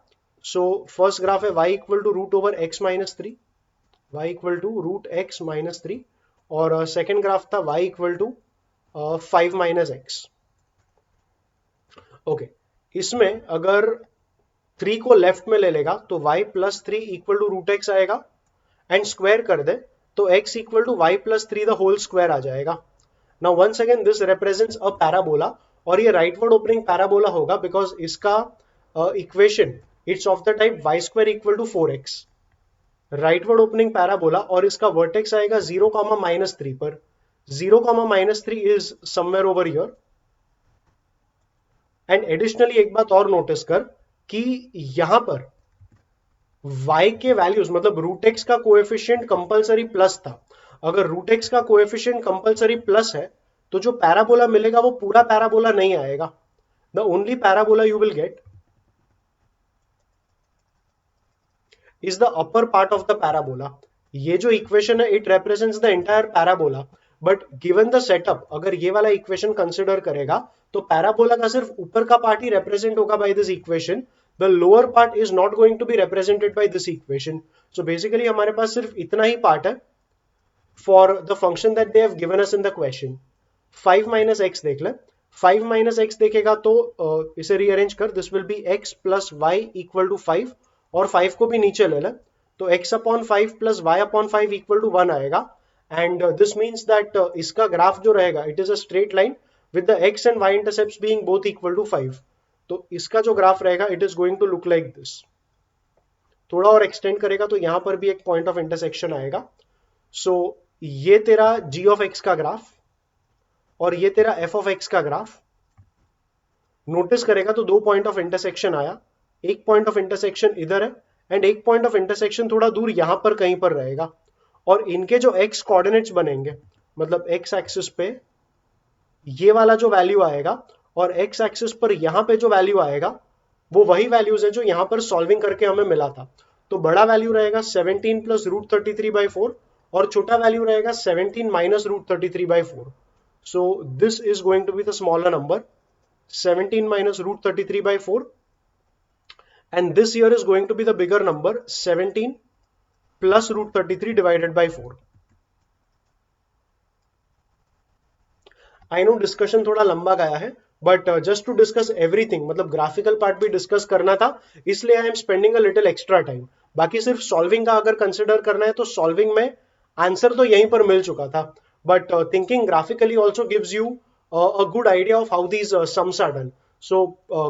Speaker 1: सो फर्स्ट ग्राफ है y equal to root over x minus 3, y equal to root x minus 3 और second graph था y equal to 5 minus x। Okay, इसमें अगर 3 को लेफ्ट में ले लेगा तो y plus 3 equal to root x आएगा एंड स्क्वायर कर दे तो x equal to y plus 3 the whole square आ जाएगा। Now once again this represents a parabola और ये राइटवर्ड ओपनिंग पैराबोला होगा बिकॉज इसका equation it's of the type y square equal to 4x। Rightward opening parabola और इसका vertex आएगा 0, -3 पर। 0, -3 is somewhere over here. And additionally एक बात और नोटिस कर कि यहां पर y के वैल्यूज मतलब रूट एक्स का कोएफिशिएंट कंपलसरी प्लस था। अगर रूट एक्स का कोएफिशिएंट कंपलसरी प्लस है तो जो पैराबोला मिलेगा वो पूरा पैराबोला नहीं आएगा. The only parabola you will get is the upper part of the parabola. ये जो इक्वेशन है it represents the entire parabola. But given the setup, अगर ये वाला इक्वेशन कंसिडर करेगा तो पैराबोला का सिर्फ ऊपर का पार्ट ही रिप्रेजेंट होगा by this equation. The lower part is not going to be represented by this equation. So basically हमारे पास सिर्फ इतना ही पार्ट है for the function that they have given us in the question. 5 minus x देख ले. 5 minus x देखेगा तो इसे रीअरेंज कर. This will be x plus y equal to 5 और 5 को भी नीचे ले ले. तो x upon 5 plus y upon 5 equal to 1 आएगा. एंड दिस मीन्स दैट इसका ग्राफ जो रहेगा it is a straight line with the x and y intercepts being both equal to 5. तो इसका जो ग्राफ रहेगा it is going to look like this. थोड़ा और एक्सटेंड करेगा तो यहां पर भी एक पॉइंट ऑफ इंटरसेक्शन आएगा. सो ये तेरा g ऑफ x का ग्राफ और ये तेरा f ऑफ x का ग्राफ. नोटिस करेगा तो दो पॉइंट ऑफ इंटरसेक्शन आया. एक पॉइंट ऑफ इंटरसेक्शन इधर है एंड एक पॉइंट ऑफ इंटरसेक्शन थोड़ा दूर यहां पर कहीं पर रहेगा. और इनके जो x कोऑर्डिनेट्स बनेंगे, मतलब x एक्सिस पे ये वाला जो वैल्यू आएगा और x एक्सिस पर यहां पे जो वैल्यू आएगा वो वही वैल्यूज है जो यहां पर सॉल्विंग करके हमें मिला था. तो बड़ा वैल्यू रहेगा 17 प्लस रूट 33/4 और छोटा वैल्यू रहेगा 17 minus root 33/4. So this is going to be the smaller number 17 minus root 33/4 and this here is going to be the bigger number 17 plus root 33 divided by 4. I know discussion थोड़ा लंबा गया है but just to discuss everything, मतलब graphical part भी discuss करना था इसलिए I am spending a little extra time. बाकी सिर्फ सॉल्विंग का अगर कंसिडर करना है तो सॉल्विंग में आंसर तो यहीं पर मिल चुका था. But thinking graphically also gives you a good idea of how these sums are done. So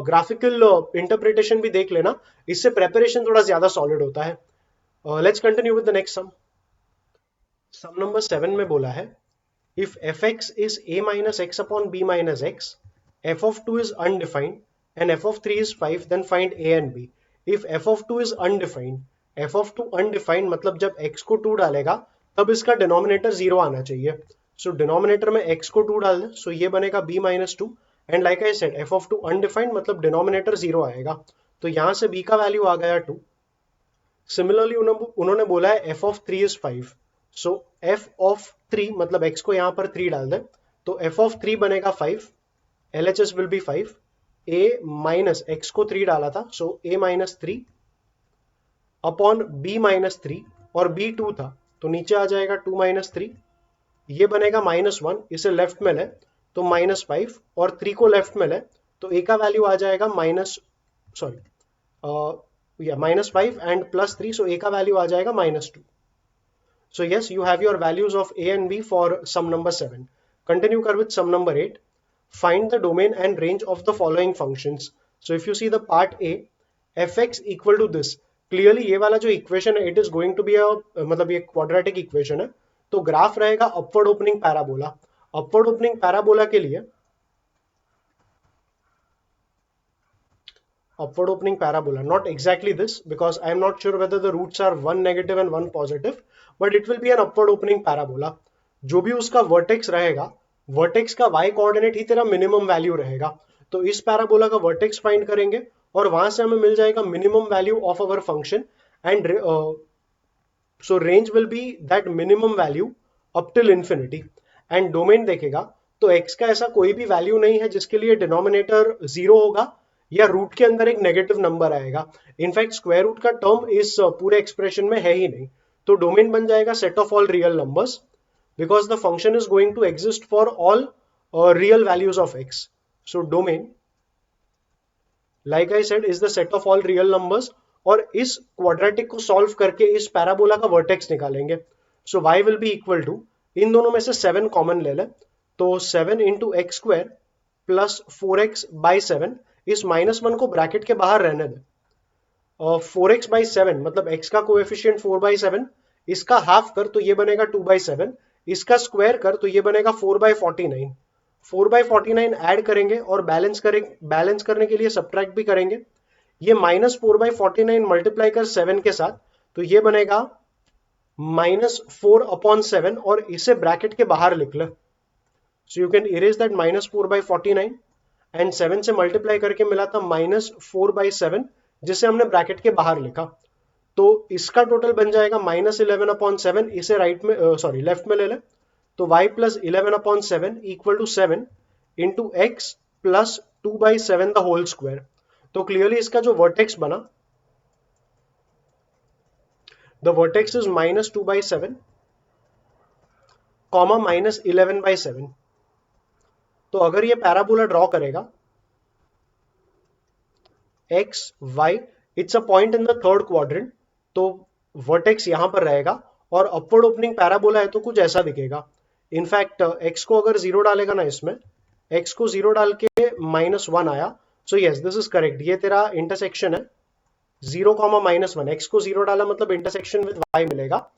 Speaker 1: graphical interpretation भी देख लेना, इससे preparation थोड़ा ज्यादा solid होता है. Let's continue with the next sum. Sum number 7 में बोला है if fx is a minus x upon b minus x, f of 2 is undefined and f of 3 is 5, then find a and b. If f of 2 is undefined, f of 2 undefined मतलब जब x को 2 डालेगा तब इसका denominator 0 आना चाहिए. सो denominator में x को 2 डाल दे. सो ये बनेगा b minus 2 and like I said f of 2 undefined मतलब डिनोमिनेटर 0 आएगा. तो यहां से b का वैल्यू आ गया 2. सिमिलरली उन्होंने बोला है f of 3 is 5. So f of 3 मतलब x को यहां पर 3 डाल दे. तो f ऑफ 3 बनेगा 5. LHS will be 5. a minus x को 3 डाला था सो a minus 3 upon b minus 3 और b 2 था तो नीचे आ जाएगा 2 माइनस 3. ये बनेगा -1. इसे लेफ्ट में ले तो -5 और 3 को लेफ्ट में ले तो a का वैल्यू आ जाएगा -5 एंड +3. सो a का वैल्यू आ जाएगा -2. So yes you have your values of a and b for sum number 7. Continue कर with sum number 8. Find the domain and range of the following functions. So if you see the part a, fx equal to this. Clearly ये वाला जो equation है it is going to be मतलब ये quadratic equation है. तो graph रहेगा upward opening parabola. Upward opening parabola के लिए upward opening parabola, not exactly this because I am not sure whether the roots are one negative and one positive, but it will be an upward opening parabola. जो भी उसका vertex रहेगा, vertex का y coordinate ही तेरा minimum value रहेगा. तो इस parabola का वर्टेक्स फाइंड करेंगे और वहां से हमें मिल जाएगा minimum value of our function and so range will be that minimum value up till infinity. and domain देखेगा तो x का ऐसा कोई भी वैल्यू नहीं है जिसके लिए डिनोमिनेटर 0 होगा या रूट के अंदर एक नेगेटिव नंबर आएगा. इनफैक्ट स्क्वायर रूट का टर्म इस पूरे एक्सप्रेशन में है ही नहीं. तो डोमेन बन जाएगा set of all real numbers because the function is going to exist for all real values of x. So domain like I said is the set of all real numbers और इस quadratic को solve करके इस parabola का vertex निकालेंगे. So y will be equal to, इन दोनों में से 7 कॉमन ले ले तो 7 into x square plus 4x by 7. इस -1 को ब्रैकेट के बाहर रहने दे. 4x बाई 7 मतलब x का कोएफिशिएंट 4/7. इसका हाफ कर तो ये बनेगा 2/7. इसका स्क्वायर कर तो ये बनेगा 4/49. 4/49 ऐड करेंगे और बैलेंस करने के लिए सब्ट्रैक्ट भी करेंगे. ये -4/49 मल्टीप्लाई कर 7 के साथ तो ये बनेगा -4/7 और इसे ब्रैकेट के बाहर लिख ले. So you can erase that -4/49 and 7 से मल्टीप्लाई करके मिला था -4/7 जिसे हमने ब्रैकेट के बाहर लिखा। तो इसका टोटल बन जाएगा -11/7। इसे राइट में सॉरी लेफ्ट में ले लें तो y plus 11/7 equal to 7 into x plus 2/7 the whole square. तो क्लियरली इसका जो वर्टेक्स बना, द वर्टेक्स इज -2/7 कॉमा -11/7। तो अगर ये पैराबोला ड्रॉ करेगा x y, it's a point in the third quadrant, तो वर्टेक्स यहां पर रहेगा और अपवर्ड ओपनिंग पैराबोला है तो कुछ ऐसा दिखेगा। इनफैक्ट एक्स को अगर 0 डालेगा ना, इसमें एक्स को 0 डाल के -1 आया, सो यस दिस इज करेक्ट। ये तेरा इंटरसेक्शन है 0, -1। एक्स को 0 डाला मतलब इंटरसेक्शन विद वाई मिलेगा।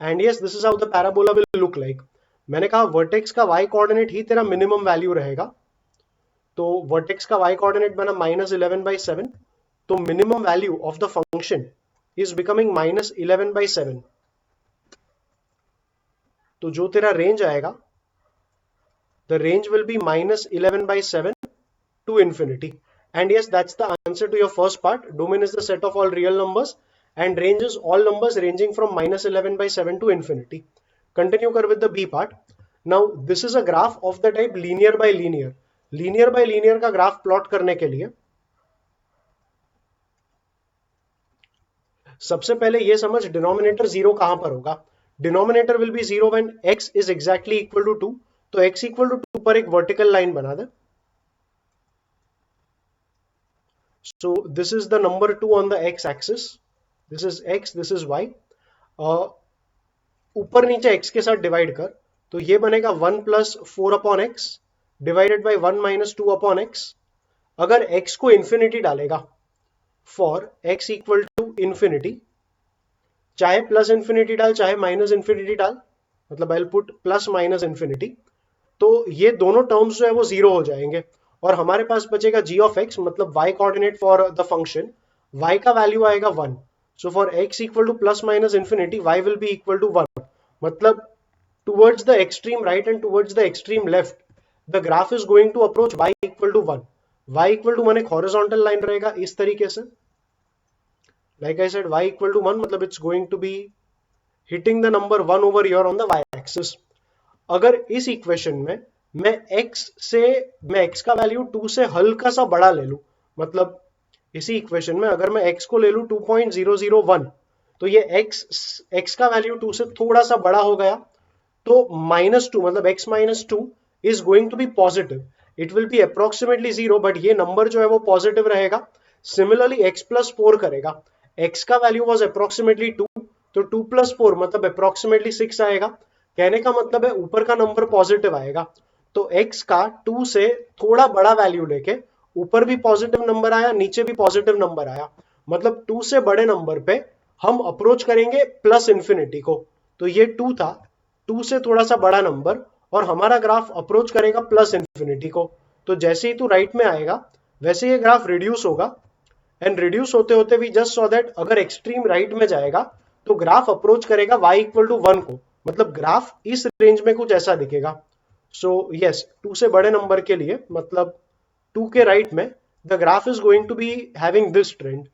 Speaker 1: And yes this is how the parabola will look like. मैंने कहा वर्टेक्स का वाई कोऑर्डिनेट ही तेरा मिनिमम वैल्यू रहेगा, तो वर्टेक्स का वाई कोऑर्डिनेट बना -11/7, तो minimum value of the function is becoming -11/7। तो जो तेरा रेंज आएगा, the range will B -11/7 to infinity. And yes, that's the answer to your first part. Domain is the set of all real numbers and range is all numbers ranging from -11/7 to infinity. Continue kar with the B part. Now this is a graph of the type linear by linear. Linear by linear का graph plot करने के लिए सबसे पहले ये समझ denominator 0 कहां पर होगा। Denominator will be 0 when x is exactly equal to 2। तो x इक्वल टू 2 पर एक वर्टिकल लाइन बना दे। So this is the number 2 on the x axis. This is x, this is y. ऊपर नीचे x के साथ डिवाइड कर, तो ये बनेगा 1 plus 4/x divided by 1 minus 2/x। अगर x को इंफिनिटी डालेगा, for x equal to infinity, चाहे प्लस इंफिनिटी डाल चाहे माइनस इंफिनिटी डाल, मतलब I will put plus minus infinity, तो ये दोनों टर्म्स जो है वो 0 हो जाएंगे और हमारे पास बचेगा g ऑफ x, मतलब y coordinate for the function. y का वैल्यू आएगा 1। So for x equal to plus minus infinity y will be equal to 1, मतलब towards the extreme right end towards the extreme left the graph is going to approach y equal to 1। y equal to 1 एक horizontal line रहेगा इस तरीके से, like I said y equal to 1, मतलब it's going to be hitting the number 1 over here on the y axis. अगर इस equation में मैं x का वैल्यू 2 से हल्का सा बड़ा ले लूं, मतलब इसी इक्वेशन में अगर मैं x को ले लूं 2.001, तो ये x का वैल्यू 2 से थोड़ा सा बड़ा हो गया, तो -2 मतलब x -2 is going to be positive. It will be approximately 0, but ये नंबर जो है वो पॉजिटिव रहेगा। सिमिलरली x प्लस 4 करेगा, x का वैल्यू वॉज अप्रोक्सीमेटली 2, तो 2 प्लस 4 मतलब अप्रोक्सीमेटली 6 आएगा। कहने का मतलब है ऊपर का नंबर पॉजिटिव आएगा, तो x का 2 से थोड़ा बड़ा वैल्यू लेके ऊपर भी पॉजिटिव नंबर आया, नीचे भी पॉजिटिव नंबर आया, मतलब 2 से बड़े नंबर पे हम अप्रोच करेंगे प्लस इंफिनिटी को। तो ये 2 था, 2 से थोड़ा सा बड़ा नंबर, और हमारा ग्राफ अप्रोच करेगा प्लस इंफिनिटी को। तो जैसे ही तू राइट में आएगा वैसे ये ग्राफ रिड्यूस होगा, एंड रिड्यूस होते होते वी जस्ट सॉ दैट अगर एक्सट्रीम राइट में जाएगा तो ग्राफ अप्रोच करेगा y इक्वल टू 1 को, मतलब ग्राफ इस रेंज में कुछ ऐसा दिखेगा। सो यस, 2 से बड़े नंबर के लिए, मतलब 2 के राइट में the graph is going to be having this trend,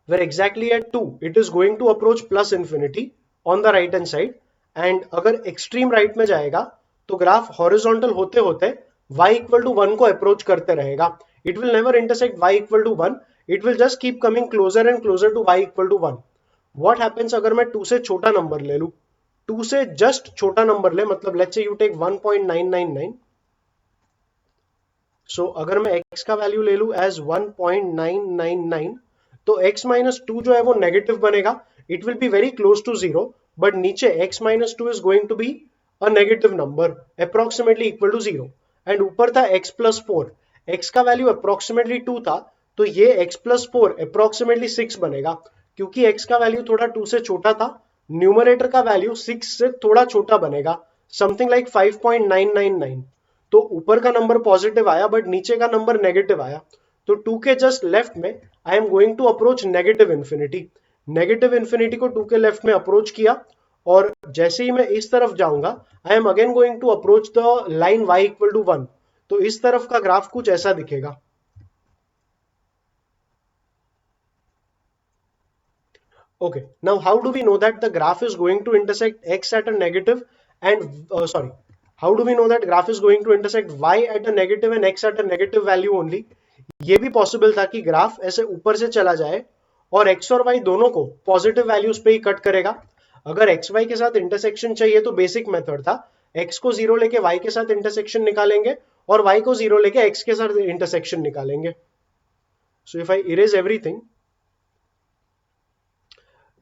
Speaker 1: where exactly at 2 it is going to approach plus infinity on the right hand side, and अगर एक्सट्रीम राइट में जाएगा तो ग्राफ हॉरिजॉन्टल होते होते y इक्वल टू 1 को approach करते रहेगा। It will never intersect y equal to 1, it will just keep coming closer and closer to y equal to 1। What happens अगर मैं 2 से छोटा नंबर ले लूं, 2 से जस्ट छोटा नंबर ले, मतलब लेट्स से यू टेक 1.999, सो अगर मैं x का वैल्यू ले लूं एज 1.999, तो x माइनस 2 जो है वो नेगेटिव बनेगा, it will be very close to 0, but नीचे x minus 2 is going to be a negative number approximately equal to 0, and ऊपर था x प्लस 4, x का वैल्यू अप्रोक्सीमेटली 2 था, तो ये x प्लस 4 अप्रोक्सीमेटली 6 बनेगा, क्योंकि x का वैल्यू थोड़ा 2 से छोटा था, न्यूमरेटर का वैल्यू 6 से थोड़ा छोटा बनेगा, समथिंग लाइक 5.999। तो ऊपर का नंबर पॉजिटिव आया बट नीचे का नंबर नेगेटिव आया, तो 2 के जस्ट लेफ्ट में I am going to approach negative infinity. Negative infinity को 2 के लेफ्ट में अप्रोच किया और जैसे ही मैं इस तरफ जाऊंगा, I am again going to approach the line y equal to 1। तो इस तरफ का ग्राफ कुछ ऐसा दिखेगा। Okay, now how do we know that the graph is going to intersect x at a negative and sorry, how do we know that graph is going to intersect y at a negative and x at a negative value only? ये भी possible था कि graph ऐसे ऊपर से चला जाए और x और y दोनों को पॉजिटिव वैल्यूज पे ही कट करेगा। अगर एक्स वाई के साथ इंटरसेक्शन चाहिए तो बेसिक मेथड था, x को जीरो लेके y के साथ इंटरसेक्शन निकालेंगे और y को जीरो लेके x के साथ इंटरसेक्शन निकालेंगे। So if I erase everything,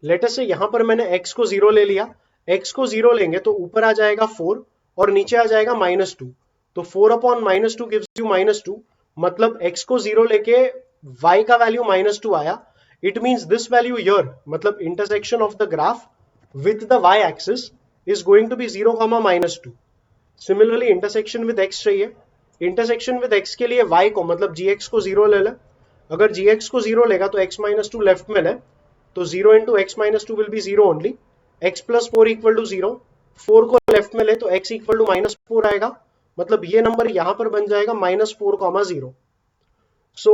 Speaker 1: let us से यहां पर मैंने x को जीरो ले लिया, x को जीरो लेंगे तो ऊपर आ जाएगा 4 और नीचे आ जाएगा -2। तो 4 अपॉन -2 गिव्स यू -2, मतलब x को जीरो लेके y का वैल्यू -2 आया। It means this value here, मतलब intersection of the graph with the y axis is going to be 0, -2। Similarly intersection with x चाहिए, इंटरसेक्शन विद x के लिए y को मतलब gx को जीरो ले ले। अगर gx को जीरो लेगा तो x -2 लेफ्ट में ले, तो 0 into x minus two will be 0 only. x plus 4 equal to 0, 4 को लेफ्ट में ले तो x इक्वल टू -4 आएगा, मतलब ये नंबर यहां पर बन जाएगा -4, 0। सो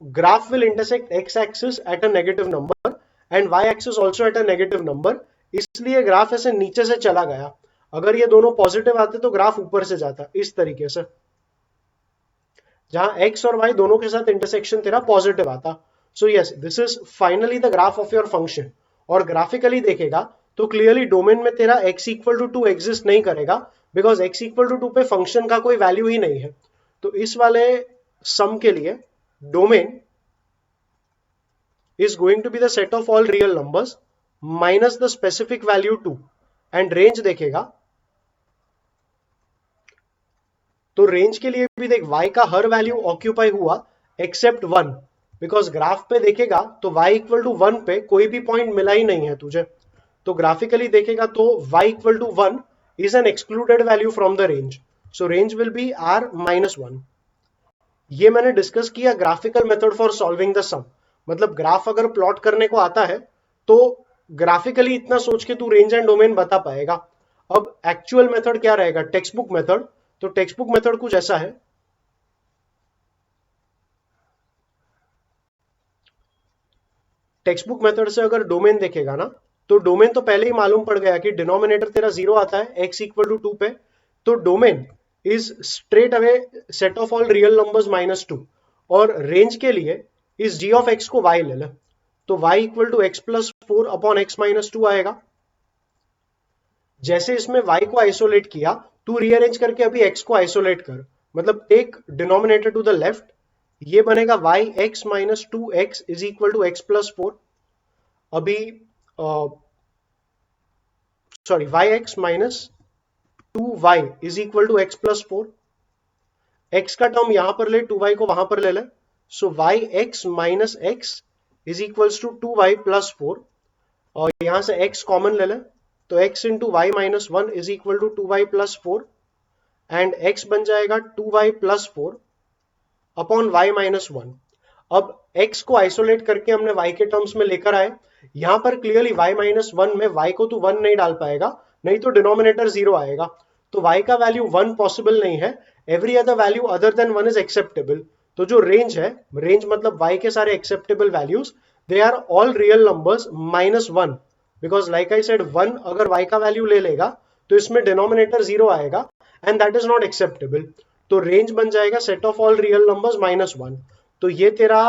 Speaker 1: graph will intersect x axis at a negative number and y axis also at a negative number, इसलिए ग्राफ ऐसे नीचे से चला गया। अगर ये दोनों पॉजिटिव आते तो ग्राफ ऊपर से जाता, इस तरीके से, जहां x और y दोनों के साथ इंटरसेक्शन तेरा पॉजिटिव आता। सो yes, this is finally the graph of your function. और ग्राफिकली देखेगा तो क्लियरली डोमेन में तेरा x इक्वल टू 2 एग्जिस्ट नहीं करेगा, बिकॉज x इक्वल टू 2 पे फंक्शन का कोई वैल्यू ही नहीं है। तो इस वाले सम के लिए domain is going to be the set of all real numbers minus the specific value 2 and range देखेगा तो रेंज के लिए भी देख y का हर वैल्यू ऑक्यूपाई हुआ एक्सेप्ट 1, बिकॉज ग्राफ पे देखेगा तो y इक्वल टू 1 पे कोई भी पॉइंट मिला ही नहीं है तुझे। तो ग्राफिकली देखेगा तो y equal to 1 is an excluded value from the range, so range will be r -1। ये मैंने डिस्कस किया graphical method for solving the sum, मतलब ग्राफ अगर प्लॉट करने को आता है तो ग्राफिकली इतना सोच के तू रेंज एंड डोमेन बता पाएगा। अब एक्चुअल मेथड क्या रहेगा, टेक्स्ट बुक मेथड। तो टेक्स्ट बुक मेथड कुछ ऐसा है, टेक्स्ट बुक मेथड से अगर डोमेन देखेगा ना, तो डोमेन तो पहले ही मालूम पड़ गया कि डिनोमिनेटर तेरा 0 आता है x इक्वल टू 2 पे। तो domain is straight away set of all real numbers -2, और रेंज के लिए इस g ऑफ x को y ले ले, तो y equal to x plus 4 upon x -2 आएगा। जैसे इसमें y को आइसोलेट किया, तू रीअरेंज करके अभी x को आइसोलेट कर, मतलब take denominator to the left, ये बनेगा y x -2x is equal to x plus 4। अभी sorry y x -2y is equal to x plus 4, x का टर्म यहां पर ले, 2y को वहां पर ले ले, so y x -x is equals to 2y plus 4, और यहां से x कॉमन ले ले, तो x into y -1 is equal to 2y plus 4 and x बन जाएगा 2y प्लस 4 अपॉन y -1। अब x को आइसोलेट करके हमने y के टर्म्स में लेकर आए, यहां पर क्लियरली y -1 में y को तो 1 नहीं डाल पाएगा, नहीं तो डिनोमिनेटर 0 आएगा, तो y का वैल्यू 1 पॉसिबल नहीं है, every other value other than 1 is acceptable. तो जो रेंज है, रेंज मतलब y के सारे acceptable values, they are all real numbers -1, because like I said 1 अगर y का वैल्यू ले लेगा तो इसमें डिनोमिनेटर 0 आएगा and that is not acceptable. तो रेंज बन जाएगा set of all real numbers -1। तो ये तेरा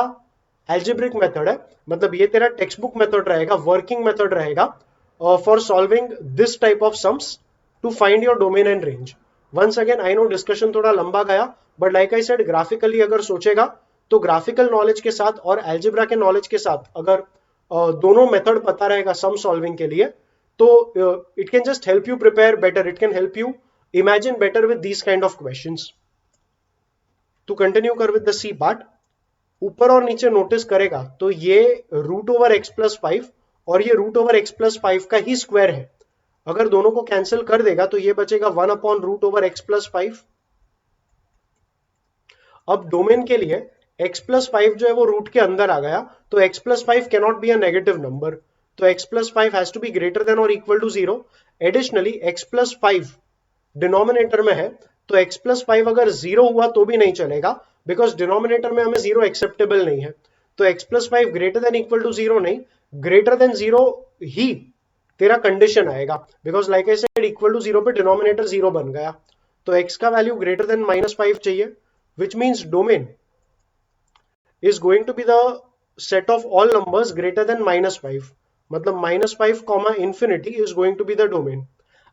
Speaker 1: एल्जेब्रिक मेथड है, मतलब ये तेरा टेक्स्ट बुक मेथड रहेगा, वर्किंग मेथड रहेगा for solving this type of sums to find your domain and range. Once again I know discussion थोड़ा लंबा गया, but like I said graphically अगर सोचेगा तो ग्राफिकल नॉलेज के साथ और एल्जेब्रा के नॉलेज के साथ अगर दोनों मेथड पता रहेगा सम सॉल्विंग के लिए, तो it can just help you prepare better, it can help you imagine better with these kind of questions. To continue कर विद द सी पार्ट, ऊपर और नीचे नोटिस करेगा तो ये रूट ओवर एक्स प्लस 5 और ये रूट ओवर एक्स प्लस 5 का ही स्क्वायर है। अगर दोनों को कैंसिल कर देगा तो ये बचेगा 1 upon root over x plus 5। अब डोमेन के लिए x प्लस 5 जो है वो रूट के अंदर आ गया, तो x plus 5 cannot be a negative number, तो x plus 5 has to be greater than और equal to 0। Additionally x plus 5 denominator में है, तो x प्लस 5 अगर 0 हुआ तो भी नहीं चलेगा, बिकॉज डिनोमिनेटर में हमें 0 एक्सेप्टेबल नहीं है। तो x plus 5 greater than equal to 0 नहीं, ग्रेटर देन 0 ही तेरा कंडीशन आएगा, because like I said equal to 0 पे डिनोमिनेटर 0 बन गया। तो x का वैल्यू ग्रेटर देन -5 चाहिए, which means domain is going to be the set of all numbers greater than -5, मतलब -5 comma infinity is going to be the domain.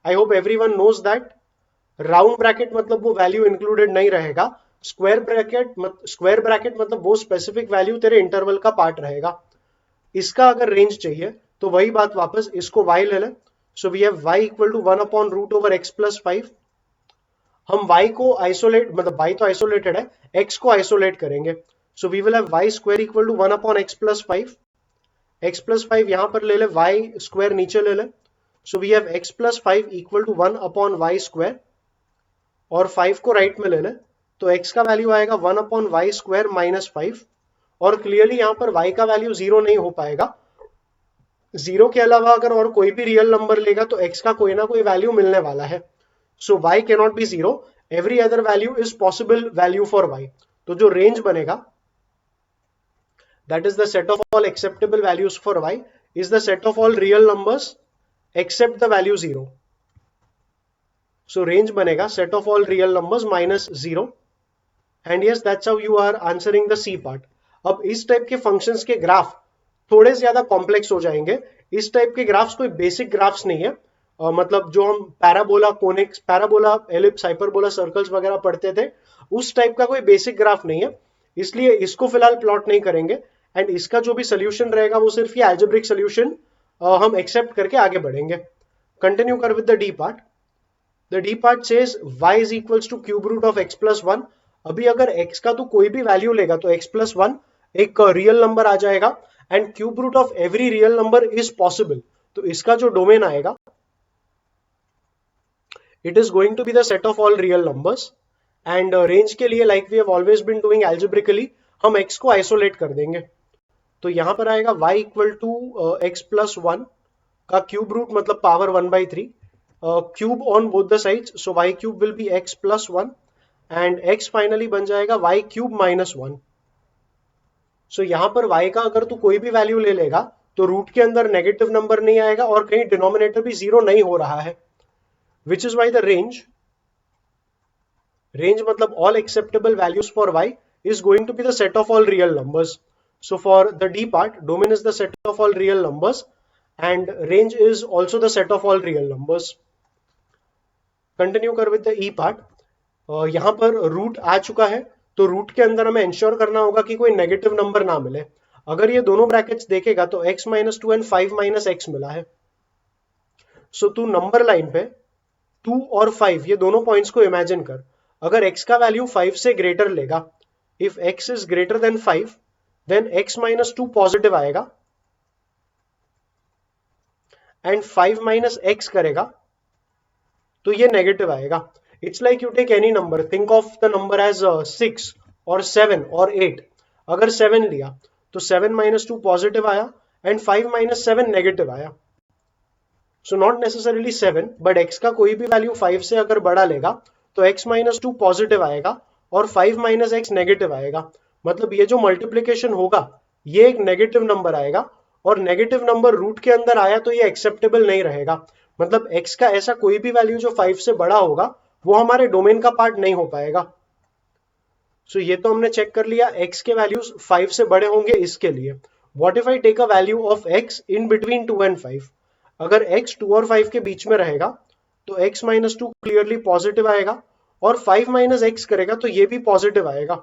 Speaker 1: I hope everyone knows that. Round bracket मतलब वो value included नहीं रहेगा, square bracket मतलब वो specific value तेरे interval का part रहेगा। इसका अगर रेंज चाहिए तो वही बात वापस, इसको y ले लें। So we have y equal to 1 upon root over x plus 5। हम y को आइसोलेट, मतलब y तो आइसोलेटेड है, x को आइसोलेट करेंगे। So we will have y square equal to 1 upon x plus 5। x plus 5 यहां पर ले ले, y स्क्वायर नीचे ले ले। So we have x plus 5 equal to 1 upon y square, और 5 को राइट में ले ले, तो x का वैल्यू आएगा 1 अपॉन वाई स्क्वायर माइनस 5। और क्लियरली यहां पर y का वैल्यू 0 नहीं हो पाएगा, 0 के अलावा अगर और कोई भी रियल नंबर लेगा तो x का कोई ना कोई वैल्यू मिलने वाला है। So y can not be 0, every other value is possible value for y। तो जो रेंज बनेगा, that is the set of all acceptable values for y is the set of all real numbers except the value 0। So range बनेगा set of all real numbers minus 0। And yes, that's how you are answering the C part. अब इस type के functions के graph थोड़े ज्यादा complex हो जाएंगे। इस टाइप के ग्राफ्स कोई बेसिक ग्राफ्स नहीं है, मतलब जो हम parabola, conics, parabola, ellipse, hyperbola, circles वगैरह पढ़ते थे, उस टाइप का कोई बेसिक ग्राफ नहीं है, इसलिए इसको फिलहाल प्लॉट नहीं करेंगे। एंड इसका जो भी सोल्यूशन रहेगा वो सिर्फ ये अलजेब्रिक सोल्यूशन हम एक्सेप्ट करके आगे बढ़ेंगे। कंटिन्यू कर with the D part. The D part says y is equals to cube root of x plus 1। अभी अगर x का तो कोई भी वैल्यू लेगा तो x प्लस 1 एक रियल नंबर आ जाएगा, and cube root of every real number is possible. तो इसका जो डोमेन आएगा, it is going to be the set of all real numbers. And range के लिए like we have always been doing algebraically, हम x को isolate कर देंगे। तो यहां पर आएगा y equal to x plus 1 का क्यूब रूट मतलब power 1/3, cube on both the sides, so y cube will be x plus 1 and x finally बन जाएगा y क्यूब माइनस 1। सो यहां पर y का अगर तू कोई भी वैल्यू ले लेगा तो रूट के अंदर नेगेटिव नंबर नहीं आएगा और कहीं डिनोमिनेटर भी 0 नहीं हो रहा है, which is why the range मतलब all acceptable values for y is going to be the set of all real numbers. So for the D part, domain is the set of all real numbers and range is also the set of all real numbers. Continue कर with the E part. यहाँ पर root आ चुका है, तो root के अंदर हमें ensure करना होगा कि कोई नेगेटिव नंबर ना मिले। अगर ये दोनों ब्रैकेट्स देखेगा तो x minus 2 and 5 minus x मिला है। सो तू नंबर लाइन पे 2 और 5 ये दोनों पॉइंट्स को इमेजिन कर। अगर x का वैल्यू 5 से ग्रेटर लेगा, if x is greater than 5, then x minus 2 positive आएगा एंड 5 माइनस एक्स करेगा तो ये नेगेटिव आएगा। It's like you take any number, think of the number as 6 और 7 और 8। अगर 7 लिया तो 7 माइनस 2 पॉजिटिव आया एंड 5 माइनस 7 नेगेटिव आया। So not necessarily 7, but x का कोई भी वैल्यू 5 से अगर बड़ा लेगा तो x माइनस 2 पॉजिटिव आएगा और 5 माइनस एक्स नेगेटिव आएगा। मतलब ये जो मल्टीप्लीकेशन होगा ये एक नेगेटिव नंबर आएगा, और नेगेटिव नंबर रूट के अंदर आया तो ये एक्सेप्टेबल नहीं रहेगा। मतलब x का ऐसा कोई भी वैल्यू जो 5 से बड़ा होगा वो हमारे डोमेन का पार्ट नहीं हो पाएगा। सो ये तो हमने चेक कर लिया, x के वैल्यूज 5 से बड़े होंगे इसके लिए। What if I take a value of x in between 2 and 5? अगर x 2 और 5 के बीच में रहेगा तो x माइनस 2 क्लियरली पॉजिटिव आएगा, और 5 माइनस एक्स करेगा तो ये भी पॉजिटिव आएगा।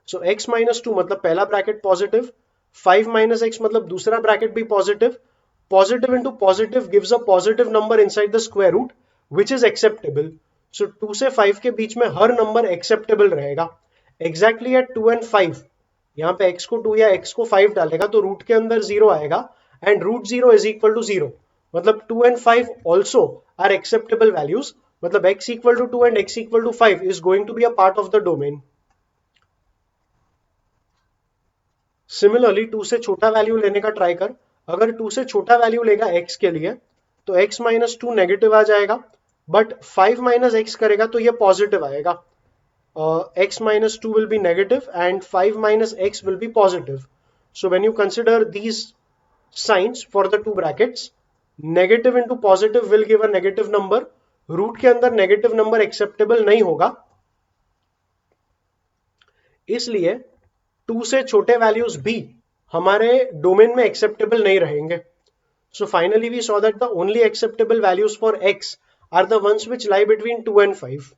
Speaker 1: सो x माइनस 2 मतलब पहला ब्रैकेट पॉजिटिव, 5 माइनस एक्स मतलब दूसरा ब्रैकेट भी positive. Positive into positive gives a positive number inside the square root which is acceptable. So 2 से 5 के बीच में हर नंबर एक्सेप्टेबल रहेगा। एग्जैक्टली एट 2 एंड 5, यहाँ पे x को 2 या x को 5 डालेगा तो रूट के अंदर 0 आएगा and root 0 is equal to 0। मतलब 2 and 5 also are acceptable values. मतलब x equal to 2 and x equal to 5 is going to be a part of the domain. Similarly 2 से छोटा वैल्यू लेने का ट्राई कर। अगर 2 से छोटा वैल्यू लेगा x के लिए तो x माइनस टू नेगेटिव आ जाएगा, बट 5 माइनस एक्स करेगा तो ये पॉजिटिव आएगा. X minus 2 will be negative and 5 minus x will be positive. So when you consider these signs for the two brackets, negative into positive will give a negative number. Root के अंदर negative number acceptable नहीं होगा, इसलिए 2 से छोटे values भी हमारे domain में एक्सेप्टेबल नहीं रहेंगे. So finally we saw that the only acceptable values for x are the ones which lie between 2 and 5.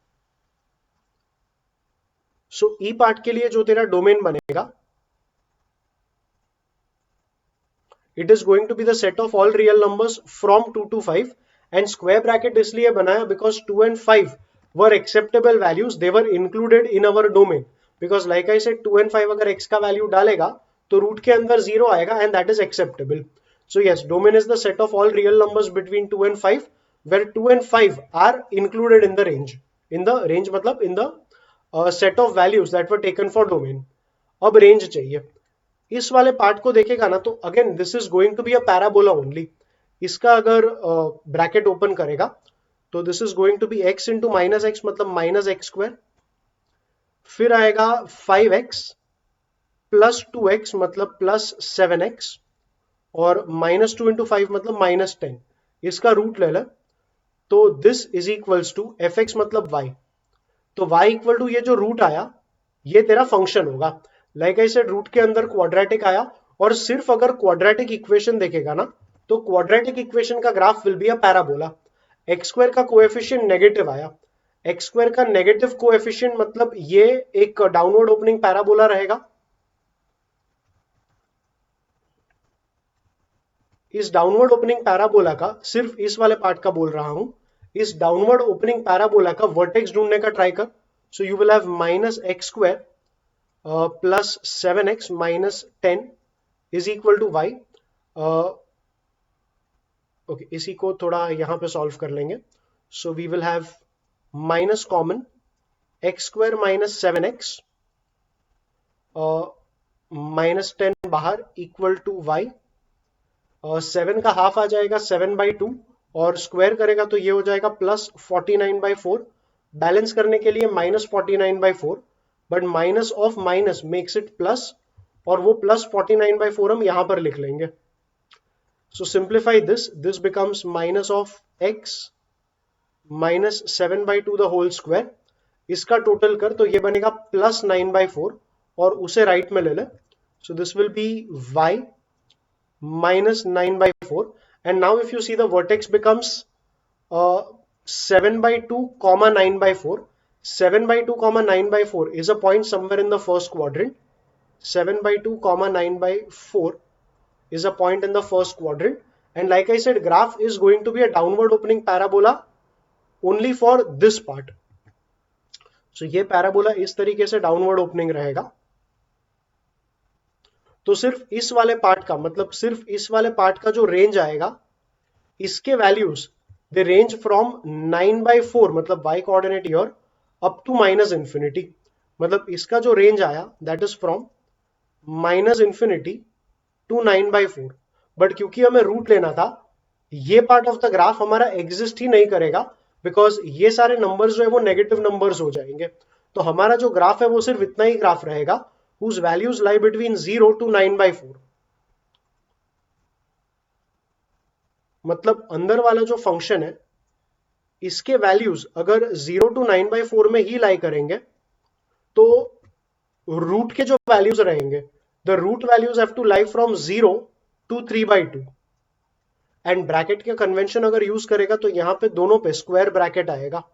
Speaker 1: So E part के लिए जो तेरा डोमेन बनेगा, it is going to be the set of all real numbers from 2 to 5, and square bracket इसलिए बनाया because 2 and 5 were acceptable values, they were included in our domain, because like I said 2 and 5 अगर x का value डालेगा तो root के अंदर 0 आएगा and that is acceptable. So yes, domain is the set of all real numbers between 2 and 5 where 2 and 5 are included in the range. In the range मतलब in the set of values that were taken for domain. अब range चाहिए. इस वाले part को देखेगा ना तो again this is going to be a parabola only. इसका अगर ब्रैकेट ओपन करेगा तो this is going to be x into minus x मतलब माइनस एक्स स्क्वायर, फिर आएगा 5x प्लस 2x मतलब प्लस 7x, और माइनस 2 इंटू 5 मतलब माइनस 10. इसका रूट ले ले तो this is equals to fx मतलब y. तो y इक्वल टू ये जो रूट आया ये तेरा फंक्शन होगा. लाइक आई सेड रूट के अंदर क्वाड्रेटिक आया, और सिर्फ अगर क्वाड्रेटिक इक्वेशन देखेगा ना तो क्वाड्रेटिक इक्वेशन का graph will be a parabola. X square का कोएफिशिएंट नेगेटिव आया, एक्स स्क्वायर का नेगेटिव कोएफिशिएंट मतलब ये एक डाउनवर्ड ओपनिंग पैराबोला रहेगा. इस डाउनवर्ड ओपनिंग पैराबोला का सिर्फ इस वाले पार्ट का बोल रहा हूं, इस डाउनवर्ड ओपनिंग पैराबोला का वर्टेक्स ढूंढने का ट्राई कर. So you will have minus x square plus 7x minus 10 is equal to y. Okay, इसी को थोड़ा यहां पे सॉल्व कर लेंगे. So we will have minus common x square minus 7x minus 10 बाहर इक्वल टू वाई. 7 का हाफ आ जाएगा 7/2, और स्क्वायर करेगा तो ये हो जाएगा प्लस 49/4. बैलेंस करने के लिए minus 49/4, but minus of minus makes it plus, और वो प्लस 49/4 हम यहां पर लिख लेंगे. So simplify this, this becomes minus of x minus 7/2 the whole square. इसका टोटल कर तो ये बनेगा प्लस 9/4, और उसे राइट में ले ले. So this will B y minus 9/4, and now if you see the vertex becomes 7/2 comma 9/4. 7/2 comma 9/4 is a point somewhere in the first quadrant. 7/2 comma 9/4 is a point in the first quadrant, and like I said graph is going to be a downward opening parabola only for this part. So ये parabola इस तरीके से downward opening रहेगा. तो सिर्फ इस वाले part का मतलब सिर्फ इस वाले पार्ट का जो रेंज आएगा, इसके वैल्यूज दे रेंज फ्रॉम 9/4 मतलब y coordinate here up to minus infinity. मतलब इसका जो रेंज आया that is from minus infinity to 9/4. But क्योंकि हमें रूट लेना था, ये पार्ट ऑफ द ग्राफ हमारा एग्जिस्ट ही नहीं करेगा, बिकॉज ये सारे नंबर्स जो है वो नेगेटिव नंबर्स हो जाएंगे. तो हमारा जो ग्राफ है वो सिर्फ इतना ही ग्राफ रहेगा whose values lie between 0 to 9/4. मतलब अंदर वाला जो फंक्शन है इसके वैल्यूज अगर 0 to 9/4 में ही लाई करेंगे तो रूट के जो वैल्यूज रहेंगे, the root values have to lie from 0 to 3/2. And bracket के कन्वेंशन अगर यूज करेगा तो यहां पे दोनों पे स्क्वायर ब्रैकेट आएगा.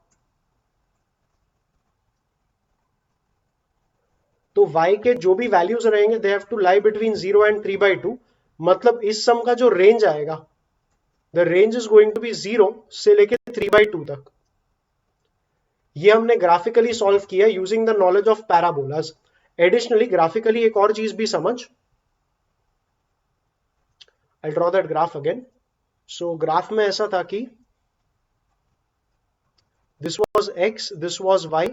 Speaker 1: तो y के जो भी वैल्यूज रहेंगे they have to lie between 0 and 3/2. मतलब इस सम का जो रेंज आएगा, the range is going to be 0 से लेके 3/2 तक. ये हमने ग्राफिकली सॉल्व किया using the knowledge of parabolas. Additionally graphically एक और चीज भी समझ. I draw that graph again. So graph में ऐसा था कि this was x, this was y.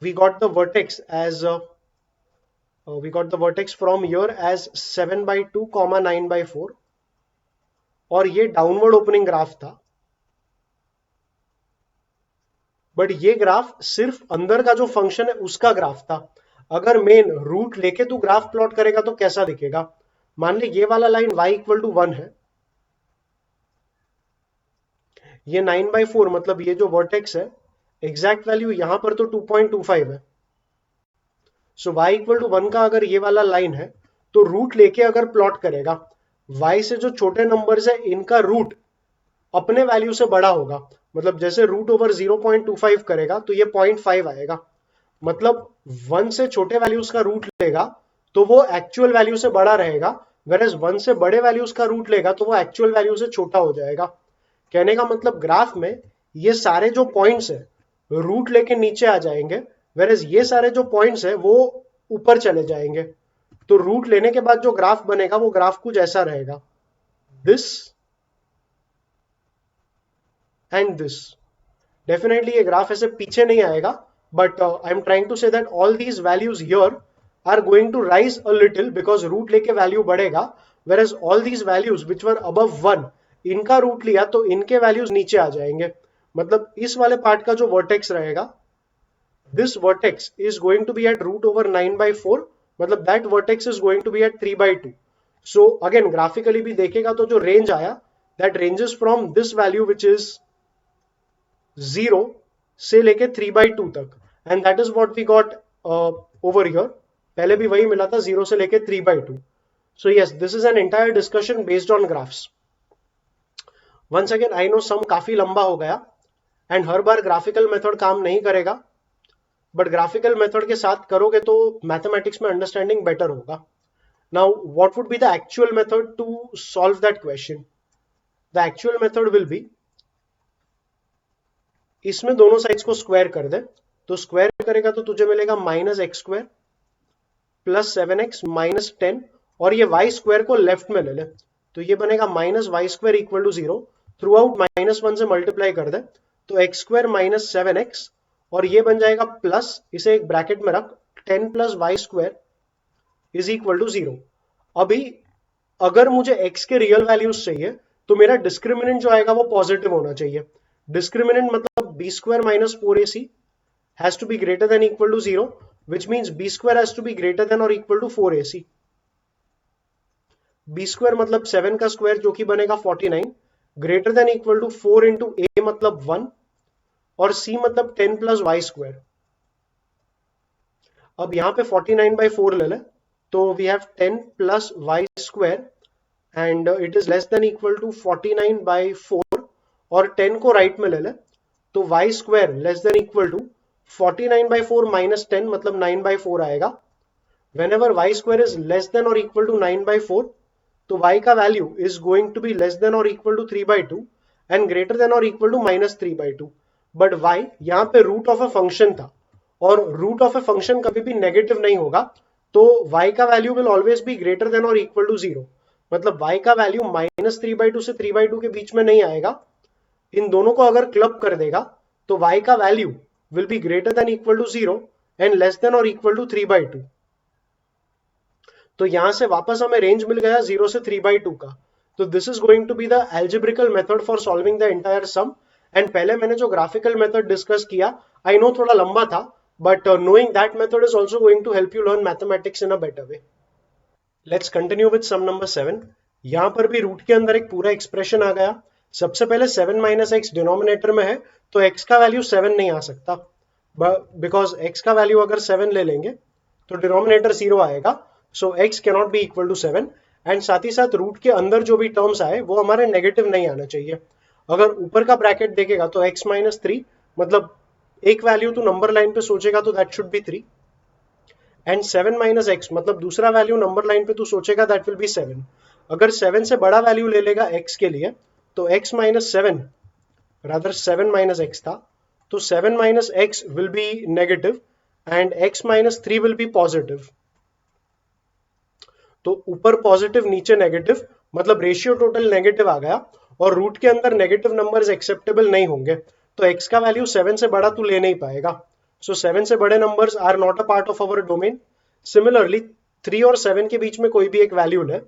Speaker 1: We got the vertex as we got the vertex from here as 7/2, 9/4, और ये डाउनवर्ड ओपनिंग ग्राफ था। बट ये ग्राफ सिर्फ अंदर का जो फंक्शन है उसका ग्राफ था। अगर मेन रूट लेके तू ग्राफ प्लॉट करेगा तो कैसा दिखेगा? मान ले ये वाला लाइन y इक्वल टू 1 है, ये 9/4, मतलब ये जो वर्टेक्स है एग्जैक्ट वैल्यू यहां पर तो 2.25 है। सो y इक्वल टू 1 का अगर ये वाला लाइन है तो रूट लेके अगर प्लॉट करेगा, y से जो छोटे नंबर्स है इनका रूट अपने वैल्यू से बड़ा होगा। मतलब जैसे रूट ओवर 0.25 करेगा तो ये 0.5 आएगा। मतलब 1 से छोटे वैल्यूज का रूट लेगा तो वो एक्चुअल वैल्यू से बड़ा रहेगा, वेरएज 1 से बड़े वैल्यूज का रूट लेगा तो वो एक्चुअल वैल्यू से छोटा हो जाएगा। कहने का मतलब ग्राफ में ये सारे जो पॉइंट्स है रूट लेके नीचे आ जाएंगे, वेरएज ये सारे जो पॉइंट्स है वो ऊपर चले जाएंगे। तो रूट लेने के बाद जो ग्राफ बनेगा वो ग्राफ कुछ ऐसा रहेगा, दिस एंड दिस। डेफिनेटली ये ग्राफ ऐसे पीछे नहीं आएगा, but I am trying to say that all these values here are going to rise a little because root लेके वैल्यू बढ़ेगा, where all these values which were above 1 इनका root लिया तो इनके वैल्यूज नीचे आ जाएंगे। मतलब इस वाले पार्ट का जो वर्टेक्स रहेगा, this vertex is going to be at root over 9/4, मतलब that vertex is going to be at 3/2। So again graphically भी देखेगा तो जो रेंज आया that ranges from this value which is 0 से लेके 3/2 तक, and that is what we got over here. पहले भी वही मिला था 0 से लेके 3/2। So yes, this is an entire discussion based on graphs. Once again I know some काफी लंबा हो गया एंड हर बार ग्राफिकल मेथड काम नहीं करेगा, बट ग्राफिकल मेथड के साथ करोगे तो मैथमेटिक्स में अंडरस्टैंडिंग बेटर होगा। Now what would be the actual method to solve that question? The actual method will be, इसमें दोनों साइड्स को स्क्वायर कर दे, तो स्क्वायर करेगा तो तुझे मिलेगा -x² प्लस 7x माइनस 10, और ये y स्क्वायर को लेफ्ट में ले ले तो ये बनेगा -y² equal to 0। Through out -1 से मल्टीप्लाई कर दे तो x² माइनस 7x, और ये बन जाएगा प्लस, इसे एक ब्रैकेट में रख, 10 plus y² is equal to 0। अभी अगर मुझे x के रियल वैल्यूज चाहिए तो मेरा डिस्क्रिमिनेंट जो आएगा वो पॉजिटिव होना चाहिए। डिस्क्रिमिनेंट मतलब b² minus 4ac has to be greater than equal to 0, which means b square has to be greater than or equal to 4ac। b square मतलब 7 का स्क्वायर जो कि बनेगा 49, greater than equal to 4 into a मतलब 1, और c मतलब 10 plus y square. अब यहां पे 49/4 ले ले तो we have 10 plus y square and it is less than equal to 49/4, और 10 को राइट में ले ले तो y square less than equal to 49/4 minus 10 मतलब 9/4 आएगा। Whenever y square is less than or equal to 9/4 तो y का value is going to be less than or equal to 3/2 and greater than or equal to -3/2। But y यहाँ पे root of a function था, और root of a function कभी भी negative नहीं होगा, तो y का value will always be greater than और इक्वल टू 0। मतलब y का वैल्यू -3/2 से 3/2 के बीच में नहीं आएगा। इन दोनों को अगर क्लब कर देगा तो y का value will be greater than equal to 0 and less than or equal to 3/2। तो यहां से वापस हमें रेंज मिल गया 0 से 3/2 का। तो this is going to be the algebraical method for solving the entire sum. And पहले मैंने जो ग्राफिकल मेथड डिस्कस किया, आई नो थोड़ा लंबा था, but knowing that method is also going to help you learn mathematics in a better way. Let's continue with sum number 7। यहां पर भी रूट के अंदर एक पूरा एक्सप्रेशन आ गया। सबसे पहले 7 - x डिनोमिनेटर में है तो x का वैल्यू 7 नहीं आ सकता, बिकॉज x का वैल्यू अगर 7 ले लेंगे तो डिनोमिनेटर 0 आएगा। So x cannot be equal to 7, and साथ ही साथ रूट के अंदर जो भी टर्म्स आए वो हमारे नेगेटिव नहीं आना चाहिए। अगर ऊपर का ब्रैकेट देखेगा तो x - 3, मतलब एक वैल्यू तो नंबर लाइन पे सोचेगा तो that should be 3, and 7 - x मतलब दूसरा वैल्यू नंबर लाइन पे तू सोचेगा दैट विल बी 7। अगर 7 से बड़ा वैल्यू ले लेगा x के लिए तो x - 7 रादर 7 - x था, तो 7 - x will be negative and x - 3 will be positive. तो ऊपर पॉजिटिव नीचे नेगेटिव, मतलब रेशियो टोटल नेगेटिव आ गया, और रूट के अंदर नेगेटिव नंबर्स एक्सेप्टेबल नहीं होंगे, तो x का वैल्यू 7 से बड़ा तू ले नहीं पाएगा। सो 7 से बड़े numbers are not a part of our domain. Similarly 3 और 7 के बीच में कोई भी एक वैल्यू ले,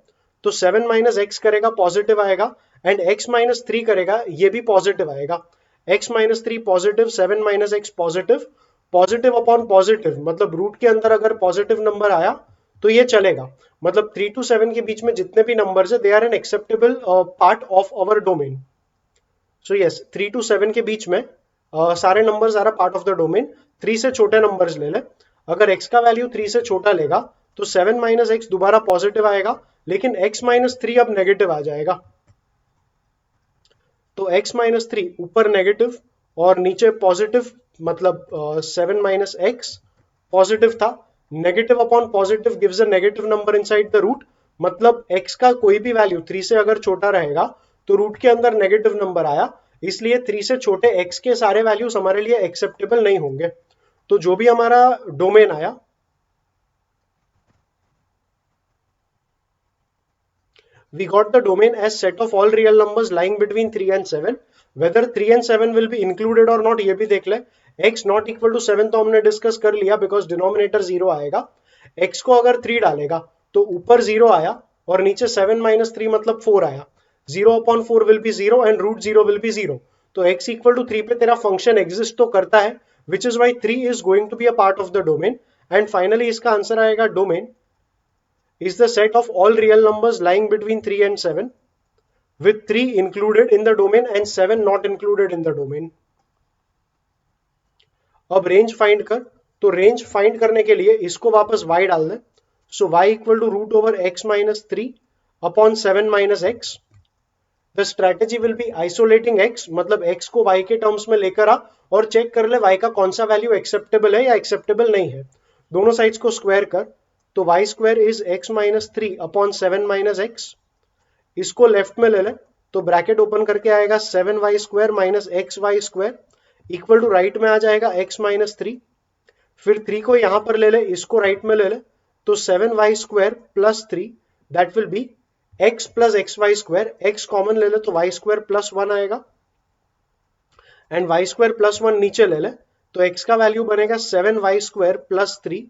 Speaker 1: तो 7 माइनस एक्स करेगा पॉजिटिव आएगा, एंड x माइनस 3 करेगा ये भी पॉजिटिव आएगा। x minus 3 positive, 7 minus x positive, positive upon positive मतलब रूट के अंदर अगर पॉजिटिव नंबर आया तो ये चलेगा। मतलब 3 to 7 के बीच में जितने भी नंबर्स है they are an acceptable part of our domain. So yes 3 to 7 के बीच में सारे numbers are a part of the domain. 3 से छोटे नंबर्स ले ले, अगर x का वैल्यू 3 से छोटा लेगा तो 7 माइनस एक्स दोबारा पॉजिटिव आएगा, लेकिन x माइनस 3 अब नेगेटिव आ जाएगा। तो x माइनस 3 ऊपर नेगेटिव और नीचे पॉजिटिव, मतलब 7 माइनस एक्स पॉजिटिव था, negative upon positive gives a negative number inside the root. मतलब x का कोई भी वैल्यू 3 से अगर छोटा रहेगा तो रूट के अंदर नेगेटिव नंबर आया, इसलिए 3 से छोटे x के सारे वैल्यूज हमारे लिए एक्सेप्टेबल नहीं होंगे। तो जो भी हमारा डोमेन आया, we got the domain as set of all real numbers lying between 3 and 7. Whether 3 and 7 will be included or not ये भी देख ले। x not equal to 7 तो हमने डिस्कस कर लिया बिकॉज डिनोमिनेटर 0 आएगा। x को अगर 3 डालेगा तो ऊपर 0 आया और नीचे 7 माइनस 3 मतलब 4 आया। 0 upon 4 will be 0 and root 0 will be 0। तो x इक्वल टू 3 पे तेरा फंक्शन एग्जिस्ट तो करता है, which is why 3 is going to be a part of the domain. And finally इसका आंसर आएगा domain is the set of all real numbers lying between 3 and 7 with 3 included in the domain and 7 not included in the domain. अब range find कर, तो range find करने के लिए इसको वापस y डाल दे। So y equal to root over x minus 3 upon 7 minus x. The strategy will be isolating x, मतलब x को y के टर्म्स में लेकर आ और चेक कर ले y का कौन सा वैल्यू एक्सेप्टेबल है या एक्सेप्टेबल नहीं है। दोनों साइड्स को स्क्वायर कर, तो y square is x minus 3 upon 7 minus x. इसको लेफ्ट में ले ले तो ब्रैकेट ओपन करके आएगा 7y square minus x y square equal to right में आ जाएगा x माइनस 3। फिर 3 को यहां पर ले ले, इसको राइट में ले ले तो 7y square plus 3 that will be x plus x y square. x common ले ले तो y स्क्वायर प्लस 1 आएगा एंड y स्क्वायर प्लस 1 नीचे ले ले तो x का वैल्यू बनेगा 7y square plus 3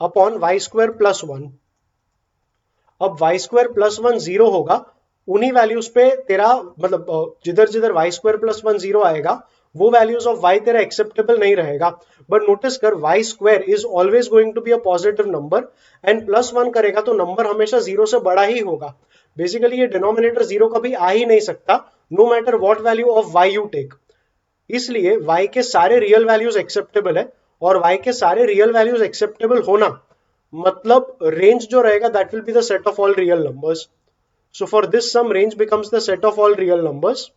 Speaker 1: upon y square plus 1। अब वाई स्क्वायर प्लस 1 0 होगा, उन्हीं वैल्यूज पे तेरा मतलब जिधर जिधर वाई स्क्वायर प्लस 1 0 आएगा वो वैल्यूज ऑफ y तेरा एक्सेप्टेबल नहीं रहेगा। बट नोटिस कर y square is always going to be a positive number and plus 1 करेगा तो नंबर हमेशा 0 से बड़ा ही होगा। बेसिकली ये डिनोमिनेटर 0 कभी आ ही नहीं सकता, no matter what value of y you take. इसलिए y के सारे रियल वैल्यूज एक्सेप्टेबल है, और y के सारे रियल वैल्यूज एक्सेप्टेबल होना मतलब रेंज जो रहेगा that will be the set of all real numbers. So for this sum range becomes the set of all real numbers.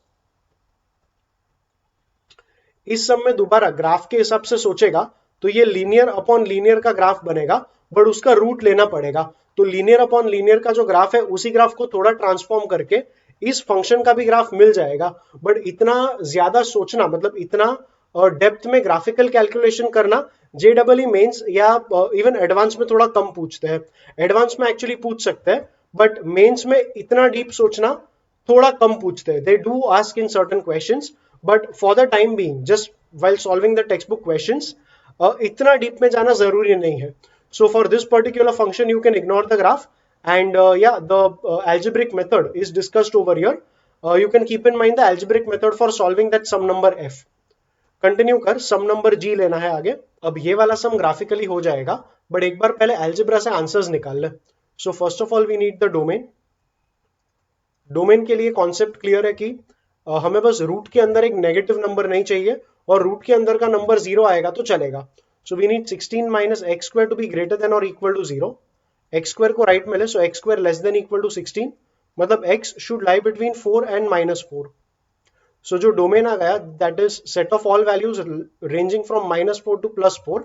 Speaker 1: इस सम में दोबारा ग्राफ के हिसाब से सोचेगा तो ये लीनियर अपॉन लीनियर का ग्राफ बनेगा, बट उसका रूट लेना पड़ेगा। तो लीनियर अपॉन लीनियर का जो ग्राफ है उसी ग्राफ को थोड़ा ट्रांसफॉर्म करके इस फंक्शन का भी ग्राफ मिल जाएगा। बट इतना ज्यादा सोचना, मतलब इतना डेप्थ में ग्राफिकल कैलकुलेशन करना जेडबल मेंस या इवन एडवांस में थोड़ा कम पूछते हैं। एडवांस में एक्चुअली पूछ सकते हैं, बट मेंस में इतना डीप सोचना थोड़ा कम पूछते हैं। They do ask in certain questions, but for the time being just while solving the text book questions इतना डीप में जाना जरूरी नहीं है। सो for this particular function you can ignore the graph and yeah, the algebraic method is discussed over here. You can keep in mind the algebraic method for solving that sum number f. Continue कर, सम number g लेना है आगे। अब ये वाला सम graphically हो जाएगा, but एक बार पहले अलजेब्रा से आंसर्स निकाल ले। So first of all we need the domain. Domain के लिए कॉन्सेप्ट क्लियर है कि हमें बस रूट के अंदर एक नेगेटिव नंबर नहीं चाहिए और रूट के अंदर का नंबर 0 आएगा तो चलेगा। So we need 16 minus x square to be greater than और इक्वल टू 0। एक्स स्क्वायर को राइट में ले, so x square less than equal to 16, मतलब x should lie between 4 and -4। So जो डोमेन आ गया that is set of all values ranging from -4 to +4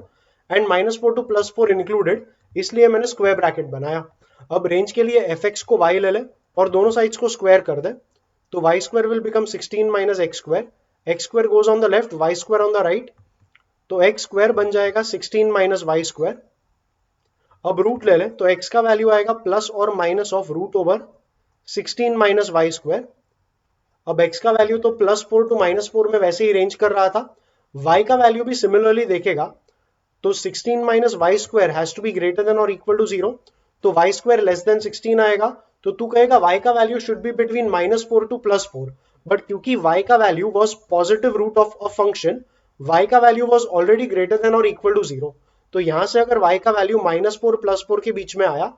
Speaker 1: and -4 to +4 included, इसलिए मैंने square bracket बनाया। अब रेंज के लिए fx को y ले ले और दोनों साइड्स को स्क्वायर कर दे, तो y square will become 16 minus x square. X square goes on the left, y square on the right, तो x स्क्वायर बन जाएगा 16 माइनस वाई स्क्वायर। अब रूट ले ले तो x का वैल्यू आएगा प्लस और minus of root over 16 minus y square. अब x का वैल्यू तो +4 टू -4 में वैसे ही रेंज कर रहा था, y का वैल्यू भी सिमिलरली देखेगा, तो 16 minus y square has to be greater than और इक्वल टू 0। तो वाई स्क्वायर लेस देन 16 आएगा, तो तू कहेगा y का value should be between -4 to +4, but क्योंकि y का value was positive root of a function, y का value was already greater than और इक्वल टू 0, तो यहां से अगर y का वैल्यू -4 +4 के बीच में आया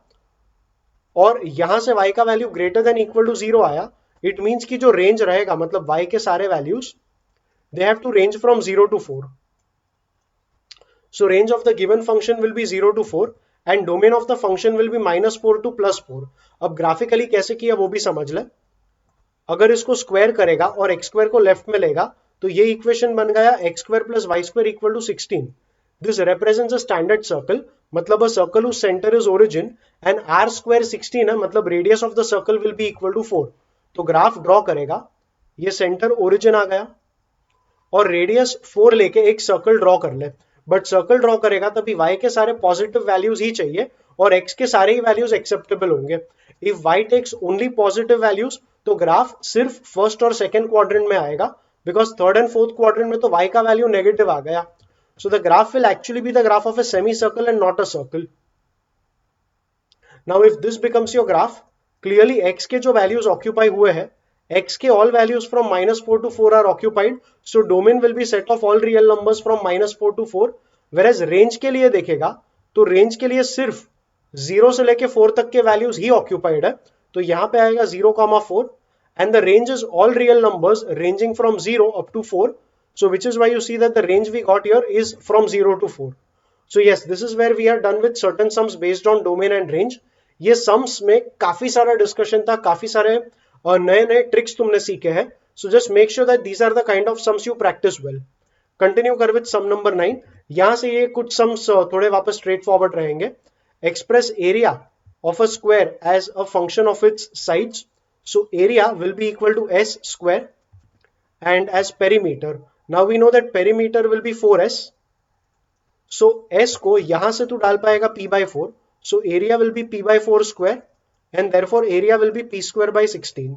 Speaker 1: और यहां से y का value greater than equal to 0 आया, इट मींस कि जो रेंज रहेगा मतलब y के सारे values they have to range from 0 to 4. So range of the given function will be 0 to 4 and domain of the function will be -4 to +4. अब graphically कैसे किया वो भी समझ ले. अगर इसको स्क्वायर करेगा और एक्स स्क्वायर को लेफ्ट में लेगा तो ये इक्वेशन बन गया x square plus y square equal to 16. This represents a standard circle, मतलब a circle whose center is origin and r square 16 है, मतलब radius of the circle will be equal to 4. तो ग्राफ ड्रॉ करेगा, ये centre origin आ गया और radius 4 लेके एक सर्कल ड्रॉ कर ले, बट सर्कल ड्रॉ करेगा तभी y के सारे पॉजिटिव वैल्यूज ही चाहिए और x के सारे ही वैल्यूज एक्सेप्टेबल होंगे. If y takes only positive values तो ग्राफ सिर्फ फर्स्ट और सेकंड क्वाड्रेंट में आएगा, because third and fourth quadrant में तो y का वैल्यू नेगेटिव आ गया. So the graph will actually be the graph of a semicircle and not a circle. Now if this becomes your graph, clearly x के जो values occupy हुए हैं, x के all values from -4 to 4 are occupied, so domain will be set of all real numbers from -4 to 4. whereas range के लिए देखेगा तो range के लिए सिर्फ 0 से लेके 4 तक के values ही occupied है, तो यहाँ पे आएगा 0,4 and the range is all real numbers ranging from 0 up to 4. So which is why you see that the range we got here is from 0 to 4. So yes, this is where we are done with certain sums based on domain and range. ये sums में काफी सारा discussion था, काफी सारे और नए नए ट्रिक्स तुमने सीखे हैं. So just make sure that these are the kind of sums you practise well. Continue कर विद सम नंबर 9. यहां से ये कुछ सम्स थोड़े वापस स्ट्रेट फॉरवर्ड रहेंगे. Express area of a square as a function of its sides. So area will be equal to s square and as perimeter. Now we know that perimeter will be 4s. So s को यहां से तू डाल पाएगा p/4. So area will B p/4 square and therefore area will be p square by 16.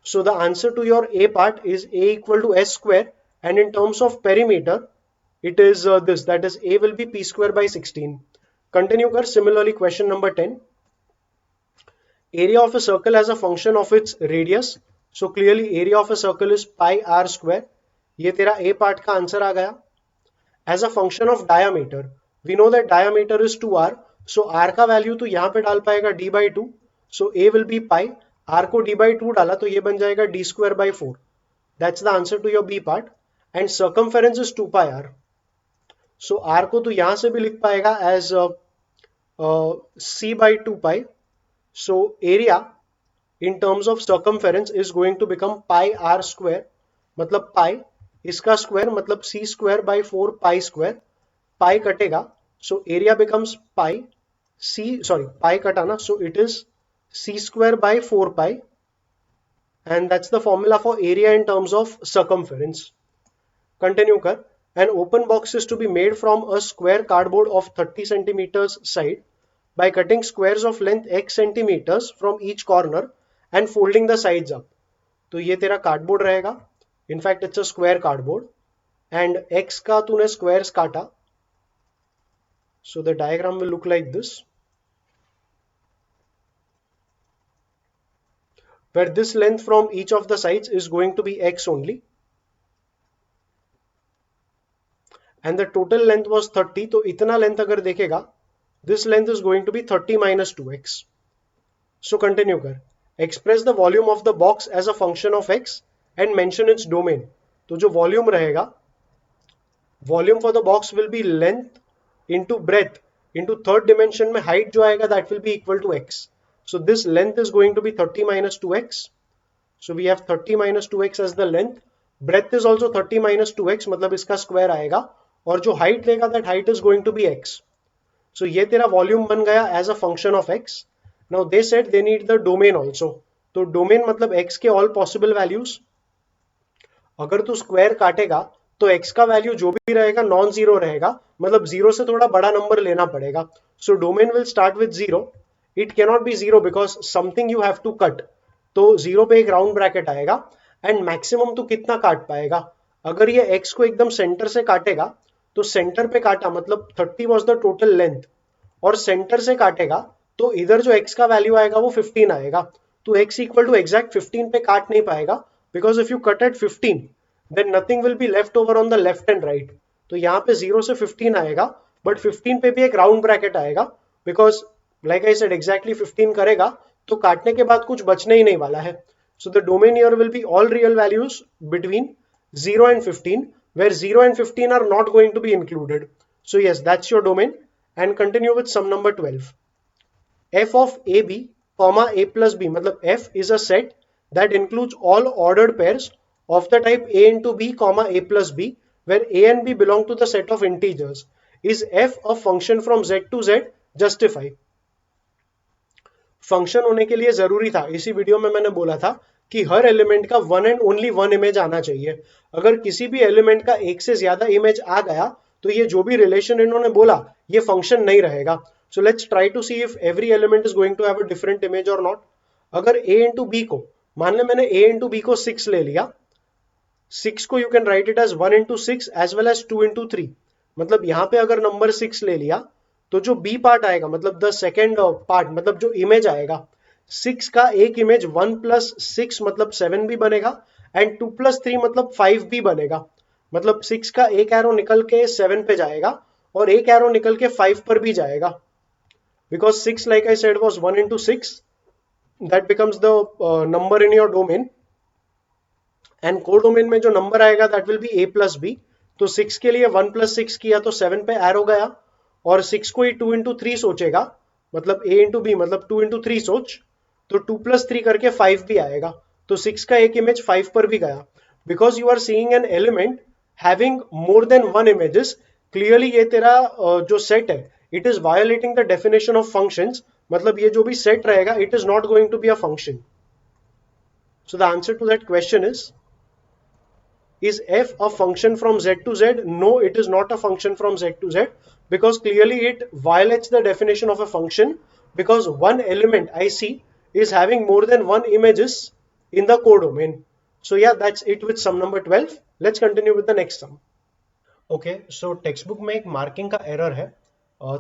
Speaker 1: So the answer to your A part is A equal to S square, and in terms of perimeter it is this, that is A will be p square by 16. Continue kar. Similarly question number 10. Area of a circle as a function of its radius. So clearly area of a circle is pi r square. ये तेरा A part का answer आ गया. As a function of diameter, we know that diameter is 2r. So r का value तो यहां पे डाल पाएगा d/2. So a will be pi, r को d/2 डाला तो ये बन जाएगा d square by 4. That's the answer to your B part. And circumference is 2πr. So r को तो यहां से भी लिख पाएगा as c/2π. So area in terms of circumference is going to become pi r square, मतलब pi इसका square मतलब c square by 4 pi square. Pi कटेगा so area becomes pi pi katana, so it is c square by 4 pi, and that's the formula for area in terms of circumference. Continue kar. An open box is to be made from a square cardboard of 30 centimeters side by cutting squares of length x centimeters from each corner and folding the sides up. तो ये तेरा cardboard रहेगा, in fact it's a square cardboard, and x का तूने squares काटा. So the diagram will look like this, where this length from each of the sides is going to be x only, and the total length was 30. तो इतना length अगर देखेगा, this length is going to be 30 minus 2x. So continue कर. Express the volume of the box as a function of x and mention its domain. तो जो volume रहेगा, volume for the box will be length into breadth into third dimension में height जो आएगा that will be equal to x. So this length is going to be 30 minus 2x. So we have 30 minus 2x as the length. Breadth is also 30 minus 2x, मतलब इसका square आएगा, और जो height लेगा that height is going to be x. So ये तेरा volume बन गया as a function of x. Now they said they need the domain also. तो domain मतलब x के all possible values. अगर तू स्क्वायर काटेगा तो x का वैल्यू जो भी रहेगा नॉन जीरो रहेगा, मतलब जीरो से थोड़ा बड़ा नंबर लेना पड़ेगा. So domain will start with zero. It can not be zero because something you have to cut. तो जीरो पे एक राउंड ब्रैकेट आएगा, एंड मैक्सिमम तू कितना काट पाएगा. अगर ये x को एकदम सेंटर से काटेगा तो सेंटर पे काटा मतलब 30 वाज द टोटल लेंथ, और सेंटर से काटेगा तो इधर जो x का वैल्यू आएगा वो 15 आएगा। तो x इक्वल टू एग्जैक्ट 15 पे काट नहीं पाएगा, because if you cut at 15 then nothing will be left over on the left and right. तो यहाँ पे 0 से 15 आएगा, बट 15 पे भी एक राउंड ब्रैकेट आएगा, because like I said exactly 15 करेगा तो काटने के बाद कुछ बचने ही नहीं वाला है। So the domain here will be all real values between 0 and 15, where 0 and 15 are not going to be included. So yes, that's your domain. And continue with sum number 12. F of AB comma A plus B, matlab F is a set that includes all ordered pairs of the type A into B comma A plus B, where A and B belong to the set of integers. Is F a function from Z to Z? Justify. Function होने के लिए जरूरी था, इसी video में मैंने बोला था कि हर एलिमेंट का one and only one image आना चाहिए। अगर किसी भी एलिमेंट का एक से ज्यादा इमेज आ गया तो ये जो भी रिलेशन इन्होंने बोला ये फंक्शन नहीं रहेगा। So let's try to see if every element is going to have a different image और नॉट। अगर a इंटू बी को, मान ले मैंने a इंटू बी को 6 ले लिया, 6 को you can write it as 1 into 6 as well as 2 into 3। मतलब यहां पे अगर नंबर 6 ले लिया तो जो बी पार्ट आएगा, मतलब द सेकेंड पार्ट, मतलब जो इमेज आएगा 6 का एक इमेज 1 प्लस 6 मतलब 7 भी बनेगा, एंड 2 प्लस 3 मतलब 5 भी बनेगा। मतलब 6 का एक एरो निकल के 7 पे जाएगा और एक एरो निकल के 5 पर भी जाएगा, because 6 like I said was 1 into 6, that becomes the number in your domain. And codomain में जो नंबर आएगा that will be a plus b. तो 6 के लिए 1 प्लस 6 किया तो 7 पे एरो गया, और 6 को ही 2 इंटू 3 सोचेगा, मतलब a इंटू बी मतलब 2 इंटू 3 सोच, तो 2 प्लस 3 करके 5 भी आएगा। तो 6 का एक इमेज 5 पर भी गया। Because you are seeing an element having more than one images, clearly ये तेरा जो सेट है it is violating the definition of functions. मतलब ये जो भी सेट रहेगा it is not going to be a function. So the answer to that question is f a function from Z to Z? No, it is not a function from Z to Z, because clearly it violates the definition of a function, because one element I see is having more than one images in the codomain. So yeah, that's it with sum number 12. Let's continue with the next sum. Okay, so textbook में एक marking का error है।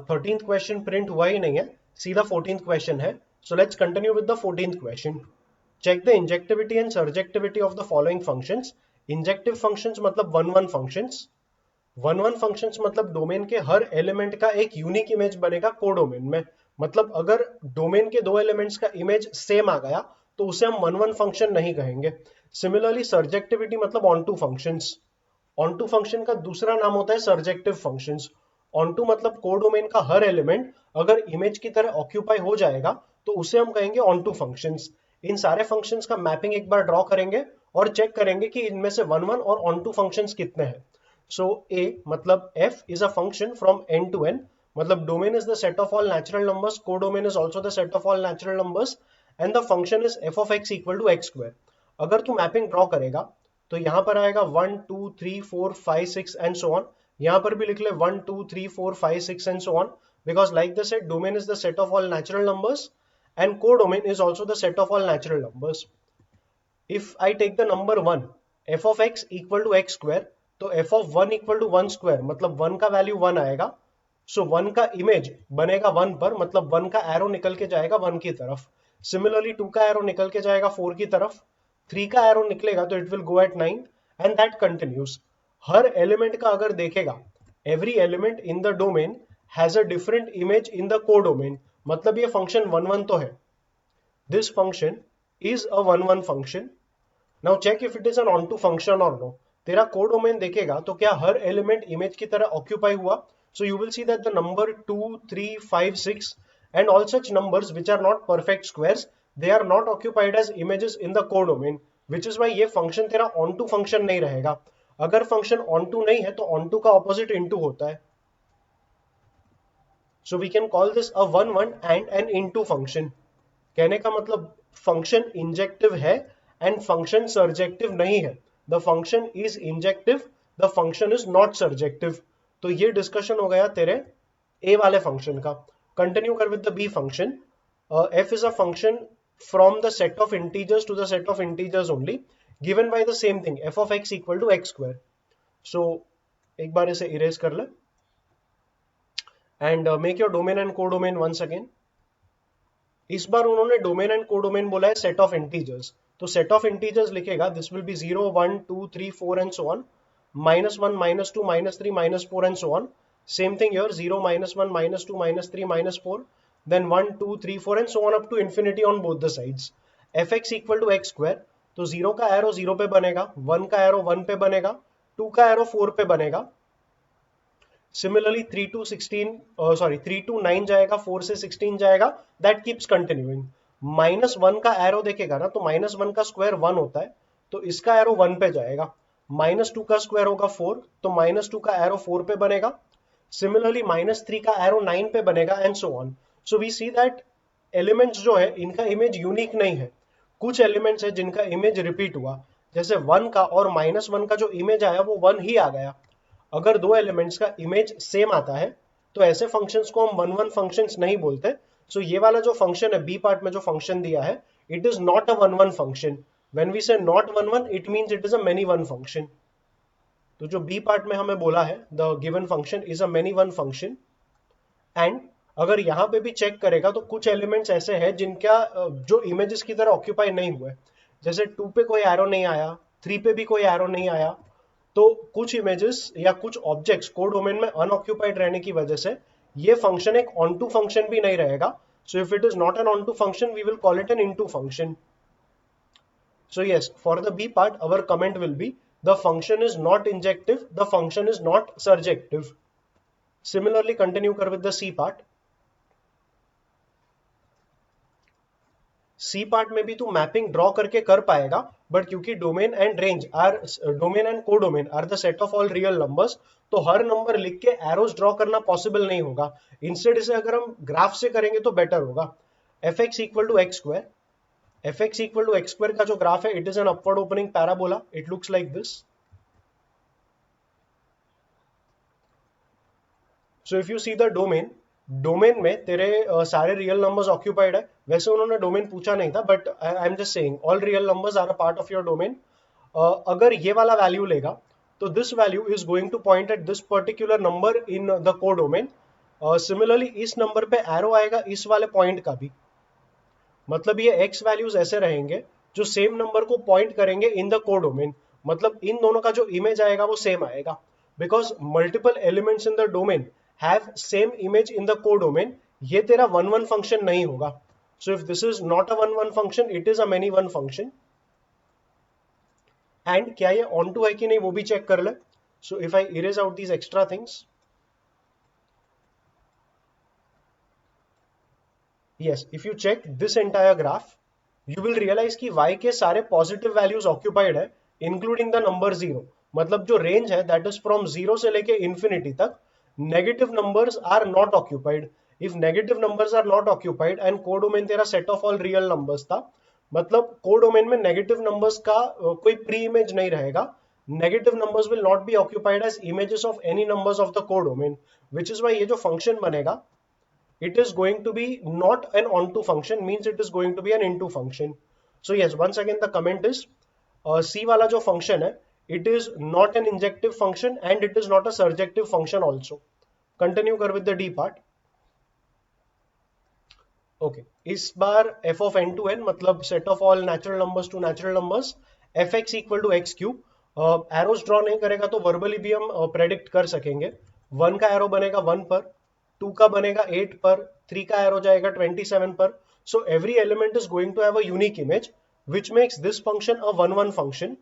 Speaker 1: 13th question print हुआ ही नहीं है, सीधा 14th question है। So let's continue with the 14th question. Check the injectivity and surjectivity of the following functions. Injective functions मतलब one one functions. One one functions मतलब domain के हर एलिमेंट का एक यूनिक इमेज बनेगा कोडोमेन में। मतलब अगर डोमेन के दो एलिमेंट्स का इमेज सेम आ गया तो उसे हम वन वन फंक्शन नहीं कहेंगे। सिमिलरली सर्जेक्टिविटी मतलब onto functions. Onto function का दूसरा नाम होता है सर्जेक्टिव फंक्शंस। ऑन टू मतलब कोडोमेन का हर एलिमेंट अगर इमेज की तरह ऑक्यूपाई हो जाएगा तो उसे हम कहेंगे ऑन टू फंक्शंस। इन सारे फंक्शंस का मैपिंग एक बार ड्रॉ करेंगे और चेक करेंगे कि इनमें से वन वन और ऑन टू फंक्शंस कितने हैं। सो ए मतलब f is a function from n to n, मतलब domain is the set of all natural numbers, codomain is also the set of all natural numbers, and the function is f of x equal to x square. अगर तू mapping draw करेगा तो यहां पर आएगा 1 2 3 4 5 6 and so on. यहां पर भी लिख ले 1 2 3 4 5 6 and so on, because like the set domain is the set of all natural numbers and codomain is also the set of all natural numbers. If I take the number 1, f of x equal to x square, तो f of 1 equal to 1 square मतलब 1 का value 1 आएगा। सो 1 का image बनेगा 1 पर, मतलब 1 का arrow निकल के जाएगा 1 की तरफ। सिमिलरली 2 का एरो निकल के जाएगा 4 की तरफ, 3 का एरो निकलेगा तो it will go at 9, and that continues. हर एलिमेंट का अगर देखेगा, every element in the domain has a different image in the codomain, मतलब ये फंक्शन वन वन तो है। This function is a one one function. Now check if it is an onto function और no. तेरा codomain देखेगा तो क्या हर element image की तरह ऑक्यूपाई हुआ? So you will see that the number 2 3 5 6 and all such numbers which are not perfect squares, they are not occupied as images in the codomain, which is why ये function तेरा onto function नहीं रहेगा। अगर function onto नहीं है तो onto का opposite into होता है। So we can call this a one one and an into function. कहने का मतलब फंक्शन इंजेक्टिव है एंड फंक्शन सर्जेक्टिव नहीं है। The function is injective, the function is not surjective. तो ये डिस्कशन हो गया तेरे ए वाले फंक्शन का। कंटिन्यू कर with the B function. F is a function from the set of integers to the set of integers only, given by the same thing F of x equal to x square. So एक बार इसे erase कर ले। And make your domain and codomain once again. इस बार उन्होंने domain and codomain बोला है सेट ऑफ इंटीजर्स, तो सेट ऑफ इंटीजर्स लिखेगा this will be 0 1 2 3 4 and so on, -1 -2 -3 -4 and so on. Same thing here 0 -1 -2 -3 -4, then 1 2 3 4 and so on up to infinity on both the sides। fx equal to x square, तो 0 का arrow 0 पे बनेगा, 1 का arrow 1 पे बनेगा, 2 का arrow 4 पे बनेगा। सिमिलरली 3 टू 16 सॉरी 3 टू 9 जाएगा, 4 से 16 जाएगा, दैट कीप्स कंटिन्यूइंग। -1 का एरो देखेगा ना, तो -1 का स्क्वायर 1 होता है, तो इसका एरो 1 पे जाएगा। -2 का स्क्वायर होगा 4, तो -2 का एरो 4 पे बनेगा। सिमिलरली -3 का एरो 9 पे बनेगा and so on. So we see that elements जो है इनका इमेज यूनिक नहीं है। कुछ एलिमेंट्स है जिनका इमेज रिपीट हुआ, जैसे 1 का और -1 का जो इमेज आया वो 1 ही आ गया। अगर दो एलिमेंट्स का इमेज सेम आता है तो ऐसे फंक्शंस को हम वन वन फंक्शंस नहीं बोलते। सो ये वाला जो फंक्शन है बी पार्ट में जो फंक्शन दिया है, it is not a one one function. When we say not one one it means it is a many one function. तो जो बी पार्ट में हमें बोला है the given function is a many one function. And अगर यहाँ पे भी चेक करेगा तो कुछ एलिमेंट्स ऐसे हैं जिनका जो इमेजेस की तरह ऑक्यूपाई नहीं हुए, जैसे 2 पे कोई एरो नहीं आया, 3 पे भी कोई एरो नहीं आया। तो कुछ इमेजेस या कुछ ऑब्जेक्ट्स कोड डोमेन में अनऑक्यूपाइड रहने की वजह से ये फंक्शन एक ऑन टू फंक्शन भी नहीं रहेगा। So if it is not an onto function we will call it an into function. So yes, for the B part, our comment will be the function is not injective, the function is not surjective. Similarly, continue कर with the C part. C part में भी तू mapping draw करके कर पाएगा, but क्योंकि domain and range are domain and codomain are the set of all real numbers, तो हर नंबर लिख के एरोस ड्रॉ करना पॉसिबल नहीं होगा। इंस्टेड इसे अगर हम ग्राफ से करेंगे तो बेटर होगा। F x equal to x square, f x equal to x square का जो ग्राफ है it is an upward opening parabola, it looks like this. So if you see the domain, domain में तेरे सारे real numbers occupied है। वैसे उन्होंने domain पूछा नहीं था, but I am just saying all real numbers are a part of your domain. अगर ये वाला वैल्यू लेगा तो this value is going to point at this particular number in the codomain. Similarly इस number पे arrow आएगा इस वाले पॉइंट का भी, मतलब ये एक्स वैल्यूज ऐसे रहेंगे जो सेम नंबर को पॉइंट करेंगे इन द को डोमेन। मतलब इन दोनों का जो इमेज आएगा वो सेम आएगा, because multiple elements in the domain have same image in the को डोमेन। ये तेरा वन वन फंक्शन नहीं होगा। So if this is not a one one function it is a many one function. And क्या ये on to है कि नहीं वो भी चेक कर ले। So if I erase out these extra things, yes, if you check this entire graph you will realize कि y के सारे पॉजिटिव वैल्यूज ऑक्यूपाइड है इंक्लूडिंग द नंबर 0। मतलब जो रेंज है दैट इज फ्रॉम 0 से लेके इंफिनिटी तक, negative numbers are not occupied. If negative numbers are not occupied and codomain तेरा set of all real numbers था, मतलब कोडोमेन में नेगेटिव नंबर्स का कोई प्री इमेज नहीं रहेगा। Negative numbers will not be occupied as images of any numbers of the codomain, which is why ये जो फंक्शन बनेगा it is going to be not an onto function, means it is going to be an into function. So yes, once again the comment is C वाला जो function है it is not an injective function and it is not a surjective function also. Continue कर with the D part. Okay, इस बार f of n to n मतलब set of all natural numbers to natural numbers, fx equal to x cube। Arrows draw नहीं करेगा तो verbally भी हम predict कर सकेंगे। 1 का एरो बनेगा 1 पर, 2 का बनेगा 8 पर, 3 का एरो जाएगा 27 पर। So every element is going to have a unique image which makes this function a one one function.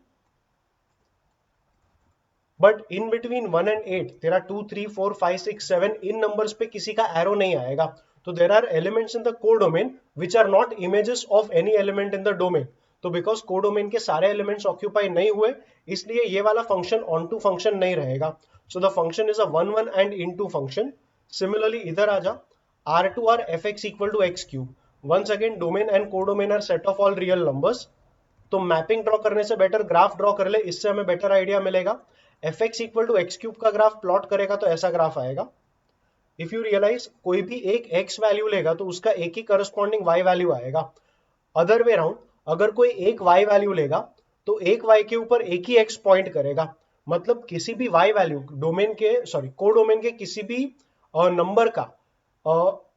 Speaker 1: But in between 1 and 8 तेरा 2 3 4 5 6 7 इन नंबर्स पे किसी का एरो नहीं आएगा। तो there are elements in the codomain which are not images of any element in the domain. तो because codomain के सारे एलिमेंट्स ऑक्यूपाई नहीं हुए, इसलिए ये वाला फंक्शन ऑन टू फंक्शन नहीं रहेगा। So the function is a one one and into function. Similarly इधर आ जा, R to R fx equal to x cube. Once again domain and codomain are set of all real numbers. तो mapping draw करने से better graph draw कर ले, इससे हमें बेटर आइडिया मिलेगा। fx equal to x cube का graph plot करेगा तो ऐसा ग्राफ आएगा। इफ यू रियलाइज कोई भी एक x वैल्यू लेगा तो उसका एक ही करस्पॉन्डिंग y वैल्यू आएगा। अदर वे राउंड, अगर कोई एक y वैल्यू लेगा तो एक y के ऊपर एक ही x पॉइंट करेगा। मतलब किसी भी y वैल्यू डोमेन के कोडोमेन के किसी भी नंबर का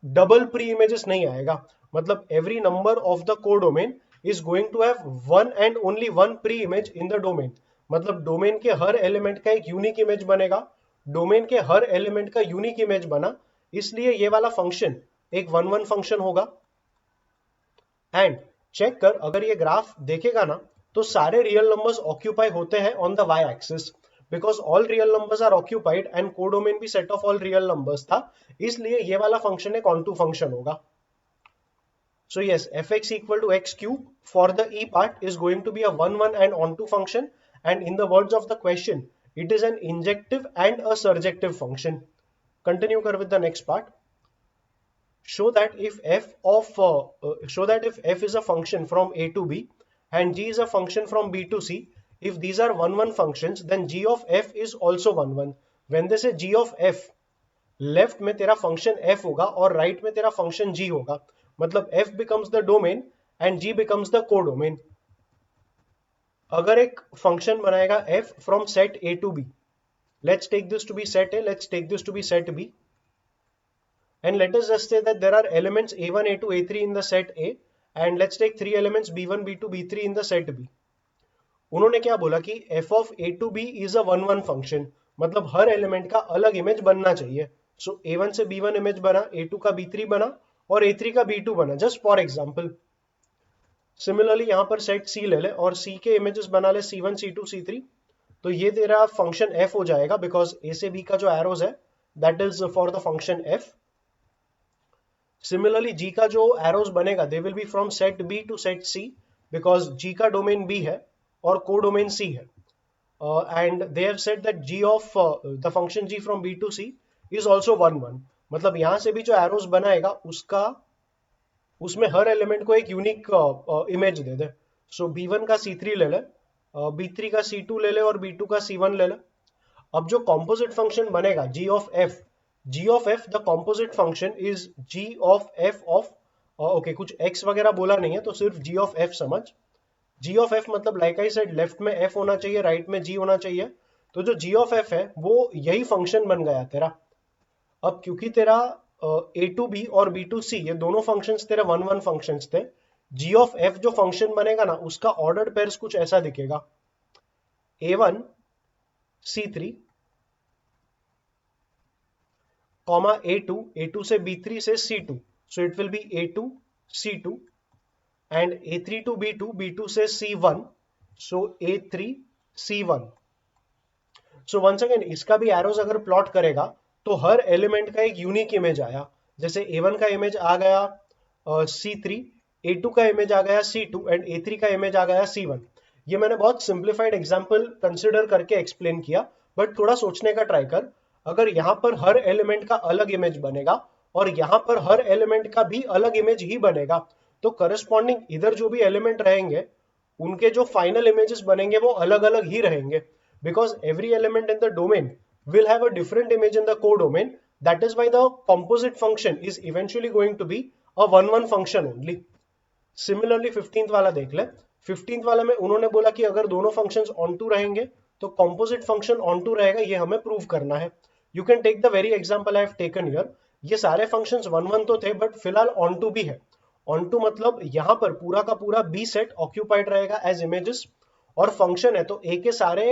Speaker 1: डबल प्री इमेजेस नहीं आएगा। मतलब every number of the codomain is going to have one and only one pre image in the domain. मतलब डोमेन के हर एलिमेंट का एक यूनिक इमेज बनेगा। डोमेन के हर एलिमेंट का यूनिक इमेज बना, इसलिए ये वाला फंक्शन एक वन वन फंक्शन होगा। एंड चेक कर, अगर ये ग्राफ देखेगा ना तो सारे रियल नंबर्स ऑक्यूपाई होते हैं on the Y axis, because all real numbers are occupied and codomain भी set of all real numbers था, इसलिए ये वाला फंक्शन एक ऑन टू फंक्शन होगा। So yes, fx equal to x cube for the e part is going to be a 1 1 and onto function, and in the words of the question, it is an injective and a surjective function. Continue kar with the next part. Show that if f is a function from a to b and g is a function from b to c, if these are 1 1 functions, then g of f is also 1 1. When they say g of f, left में तेरा function f होगा और right में तेरा function g होगा। मतलब f becomes the domain and g becomes the codomain। अगर एक फंक्शन बनाएगा f from set a to b, let's take this to be set a, let's take this to be set b, and let us just say that there are elements a1 a2 a3 in the set a, and let's take three elements b1 b2 b3 in the set b। उन्होंने क्या बोला कि f of a to b is a one one function, मतलब हर element का अलग image बनना चाहिए। सो a1 से b1 इमेज बना, a2 का b3 बना और a3 का b2 बना, जस्ट फॉर एग्जांपल। सिमिलरली यहां पर सेट c ले ले और c के इमेजेस बना ले c1 c2 c3, तो ये तेरा फंक्शन f हो जाएगा, बिकॉज a से b का जो एरोज है that is for the function f। Similarly g का जो एरोज बनेगा they will be from set b to set c, because g का डोमेन b है और कोडोमेन c है। And they have said that g of the function g from b to c is also 1 1। मतलब यहां से भी जो arrows बनाएगा उसमें हर एलिमेंट को एक यूनिक इमेज दे दे। सो b1 का c3 ले ले, b3 का c2 ले ले और b2 का c1 ले ले। अब जो कॉम्पोजिट फंक्शन बनेगा g of f the composite function is g of f of okay, कुछ x वगैरह बोला नहीं है तो सिर्फ g of f समझ। g of f मतलब लाइक आई सेड, लेफ्ट में f होना चाहिए, राइट में g होना चाहिए। तो जो g of f है वो यही फंक्शन बन गया तेरा। अब क्योंकि तेरा a to b और b to c ये दोनों फंक्शंस तेरे वन वन फंक्शंस थे, g of f जो फंक्शन बनेगा ना उसका ऑर्डर्ड पेयर्स कुछ ऐसा दिखेगा, a1 c3 कॉमा a2 से b3 से c2, so it will B a2 c2 and a3 to b2 b2 से c1, so a3 c1। so once again इसका भी एरोज अगर प्लॉट करेगा तो हर एलिमेंट का एक यूनिक इमेज आया। जैसे a1 का इमेज आ गया c3, a2 का इमेज आ गया c2 एंड a3 का इमेज आ गया c1। ये मैंने बहुत सिंप्लीफाइड एग्जांपल कंसिडर करके एक्सप्लेन किया, बट थोड़ा सोचने का ट्राई कर। अगर यहाँ पर हर एलिमेंट का अलग इमेज बनेगा और यहाँ पर हर एलिमेंट का भी अलग इमेज ही बनेगा, तो करस्पॉन्डिंग इधर जो भी एलिमेंट रहेंगे उनके जो फाइनल इमेजेस बनेंगे वो अलग अलग ही रहेंगे, because every element in the domain will have a different image in the codomain. That is why the composite function is eventually going to be a one-one function only. Similarly 15th वाला देख ले। 15th वाला में उन्होंने बोला कि अगर दोनों functions onto रहेंगे तो composite function onto रहेगा, ये हमें प्रूव करना है। You can take the very example I have taken here। ये सारे functions वन वन तो थे बट फिलहाल onto भी है। onto मतलब यहाँ पर पूरा का पूरा B set occupied रहेगा as images, और फंक्शन है तो ए के सारे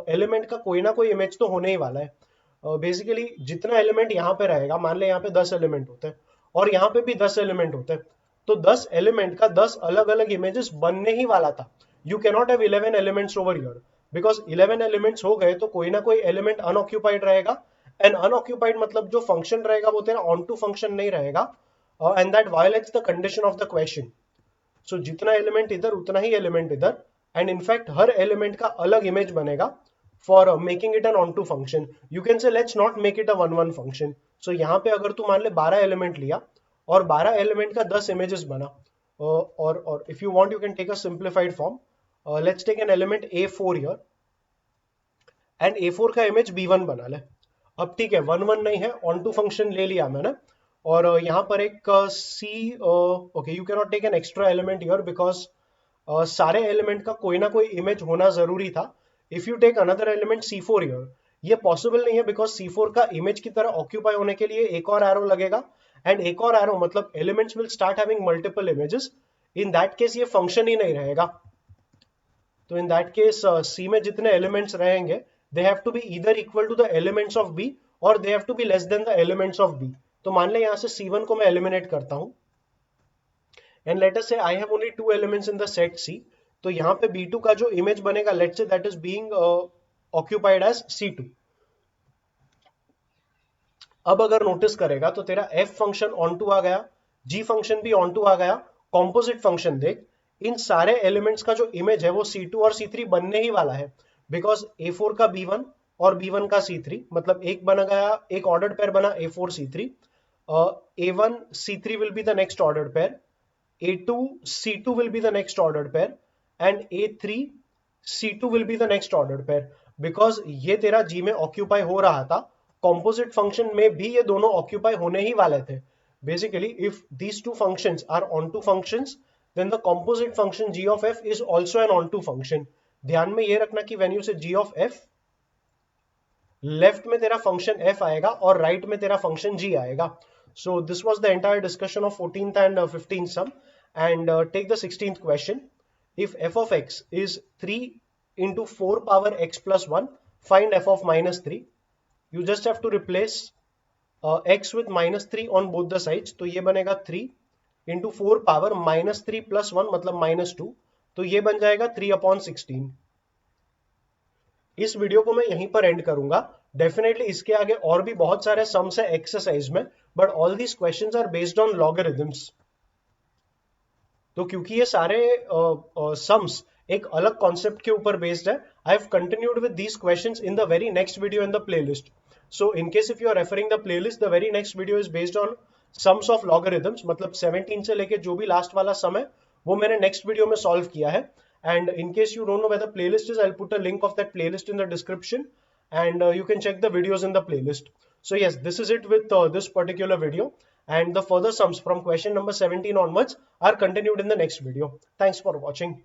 Speaker 1: एलिमेंट का कोई ना कोई इमेज तो होने ही वाला है। बेसिकली जितना एलिमेंट यहाँ पे रहेगा, मान ले यहाँ पे 10 एलिमेंट होते हैं और यहाँ पे भी 10 एलिमेंट होते हैं, तो 10 एलिमेंट का 10 अलग अलग इमेजेस बनने ही वाला था। You can not have 11 elements over here, because 11 elements हो गए तो कोई ना कोई एलिमेंट अनऑक्यूपाइड रहेगा, एंड अनऑक्यूपाइड मतलब जो फंक्शन रहेगा वो तेरा ऑन टू फंक्शन नहीं रहेगा, and that violates the condition of the question. So जितना एलिमेंट इधर उतना ही एलिमेंट इधर, एंड इनफैक्ट हर एलिमेंट का अलग इमेज बनेगा for making it an onto function. You can say let's not make it a one one function. So यहाँ पे अगर तू मान ले 12 एलिमेंट लिया और 12 एलिमेंट का 10 इमेजेस बना, और if you want you can take a simplified form, let's take an element a4 here and a4 का इमेज b1 बना ले। अब ठीक है, वन वन नहीं है, ऑन टू फंक्शन ले लिया मैंने, और यहाँ पर एक c, okay you can not take an extra element here because सारे एलिमेंट का कोई ना कोई इमेज होना जरूरी था। If you take another element c4 here, ये पॉसिबल नहीं है बिकॉज C4 का इमेज की तरह ऑक्यूपाई होने के लिए एक और एरो लगेगा, एंड एक और एरो मतलब elements will start having multiple images. In that case ये फंक्शन ही नहीं रहेगा। तो इन दैट केस सी में जितने एलिमेंट्स रहेंगे they have to be either equal to the elements of B और they have to be less than the elements of B. तो मान ले यहां से C1 को मैं एलिमिनेट करता हूं एंड लेट अस से I have only 2 elements in the set C। तो यहाँ पे B2 का जो इमेज बनेगा let say that is being occupied as C2। अब अगर नोटिस करेगा तो तेरा f फंक्शन ऑन टू आ गया, g function onto to आ गया। कॉम्पोजिट फंक्शन देख, इन सारे एलिमेंट्स का जो इमेज है वो C2 और C3 बनने ही वाला है बिकॉज A4 का B1 और B1 का C3 मतलब एक बना गया, एक ऑर्डर्ड पेयर बना A4 C3। A1 C3 will be the next ordered pair, A2 C2 will be the next ordered pair and A3 C2 will be the next ordered pair। Because ये तेरा G में occupy हो रहा था, composite function में भी ये दोनों ऑक्यूपाई होने ही वाले थे। Basically if these two functions are onto functions then the composite function g of f is also an onto function. ध्यान में ये रखना कि when you say g of f, left में तेरा फंक्शन f आएगा और राइट में तेरा फंक्शन g आएगा। So this was the entire discussion of 14th and 15th sum, and take the 16th question. If f of x is 3 into 4 power x plus 1, find f of minus 3. You just have to replace x with minus 3 on both the sides. तो ये बनेगा 3 into 4 power minus 3 plus 1 मतलब minus 2। तो ये बन जाएगा 3/16। इस video को मैं यहीं पर एंड करूंगा। डेफिनेटली इसके आगे और भी बहुत सारे सम्स है एक्सरसाइज में, but all these questions are based on logarithms. तो क्योंकि ये सारे सम्स एक अलग कॉन्सेप्ट के ऊपर बेस्ड है, I have continued with these questions in the very next video in the playlist. So in case if you are referring the playlist, the very next video is based on sums of logarithms, मतलब 17 से लेके जो भी last वाला सम है वो मैंने next video में सॉल्व किया है। And in case you don't know where the playlist is, I'll put a link of that playlist in the description, and you can check the videos in the playlist. So yes, this is it with this particular video, and the further sums from question number 17 onwards are continued in the next video. Thanks for watching.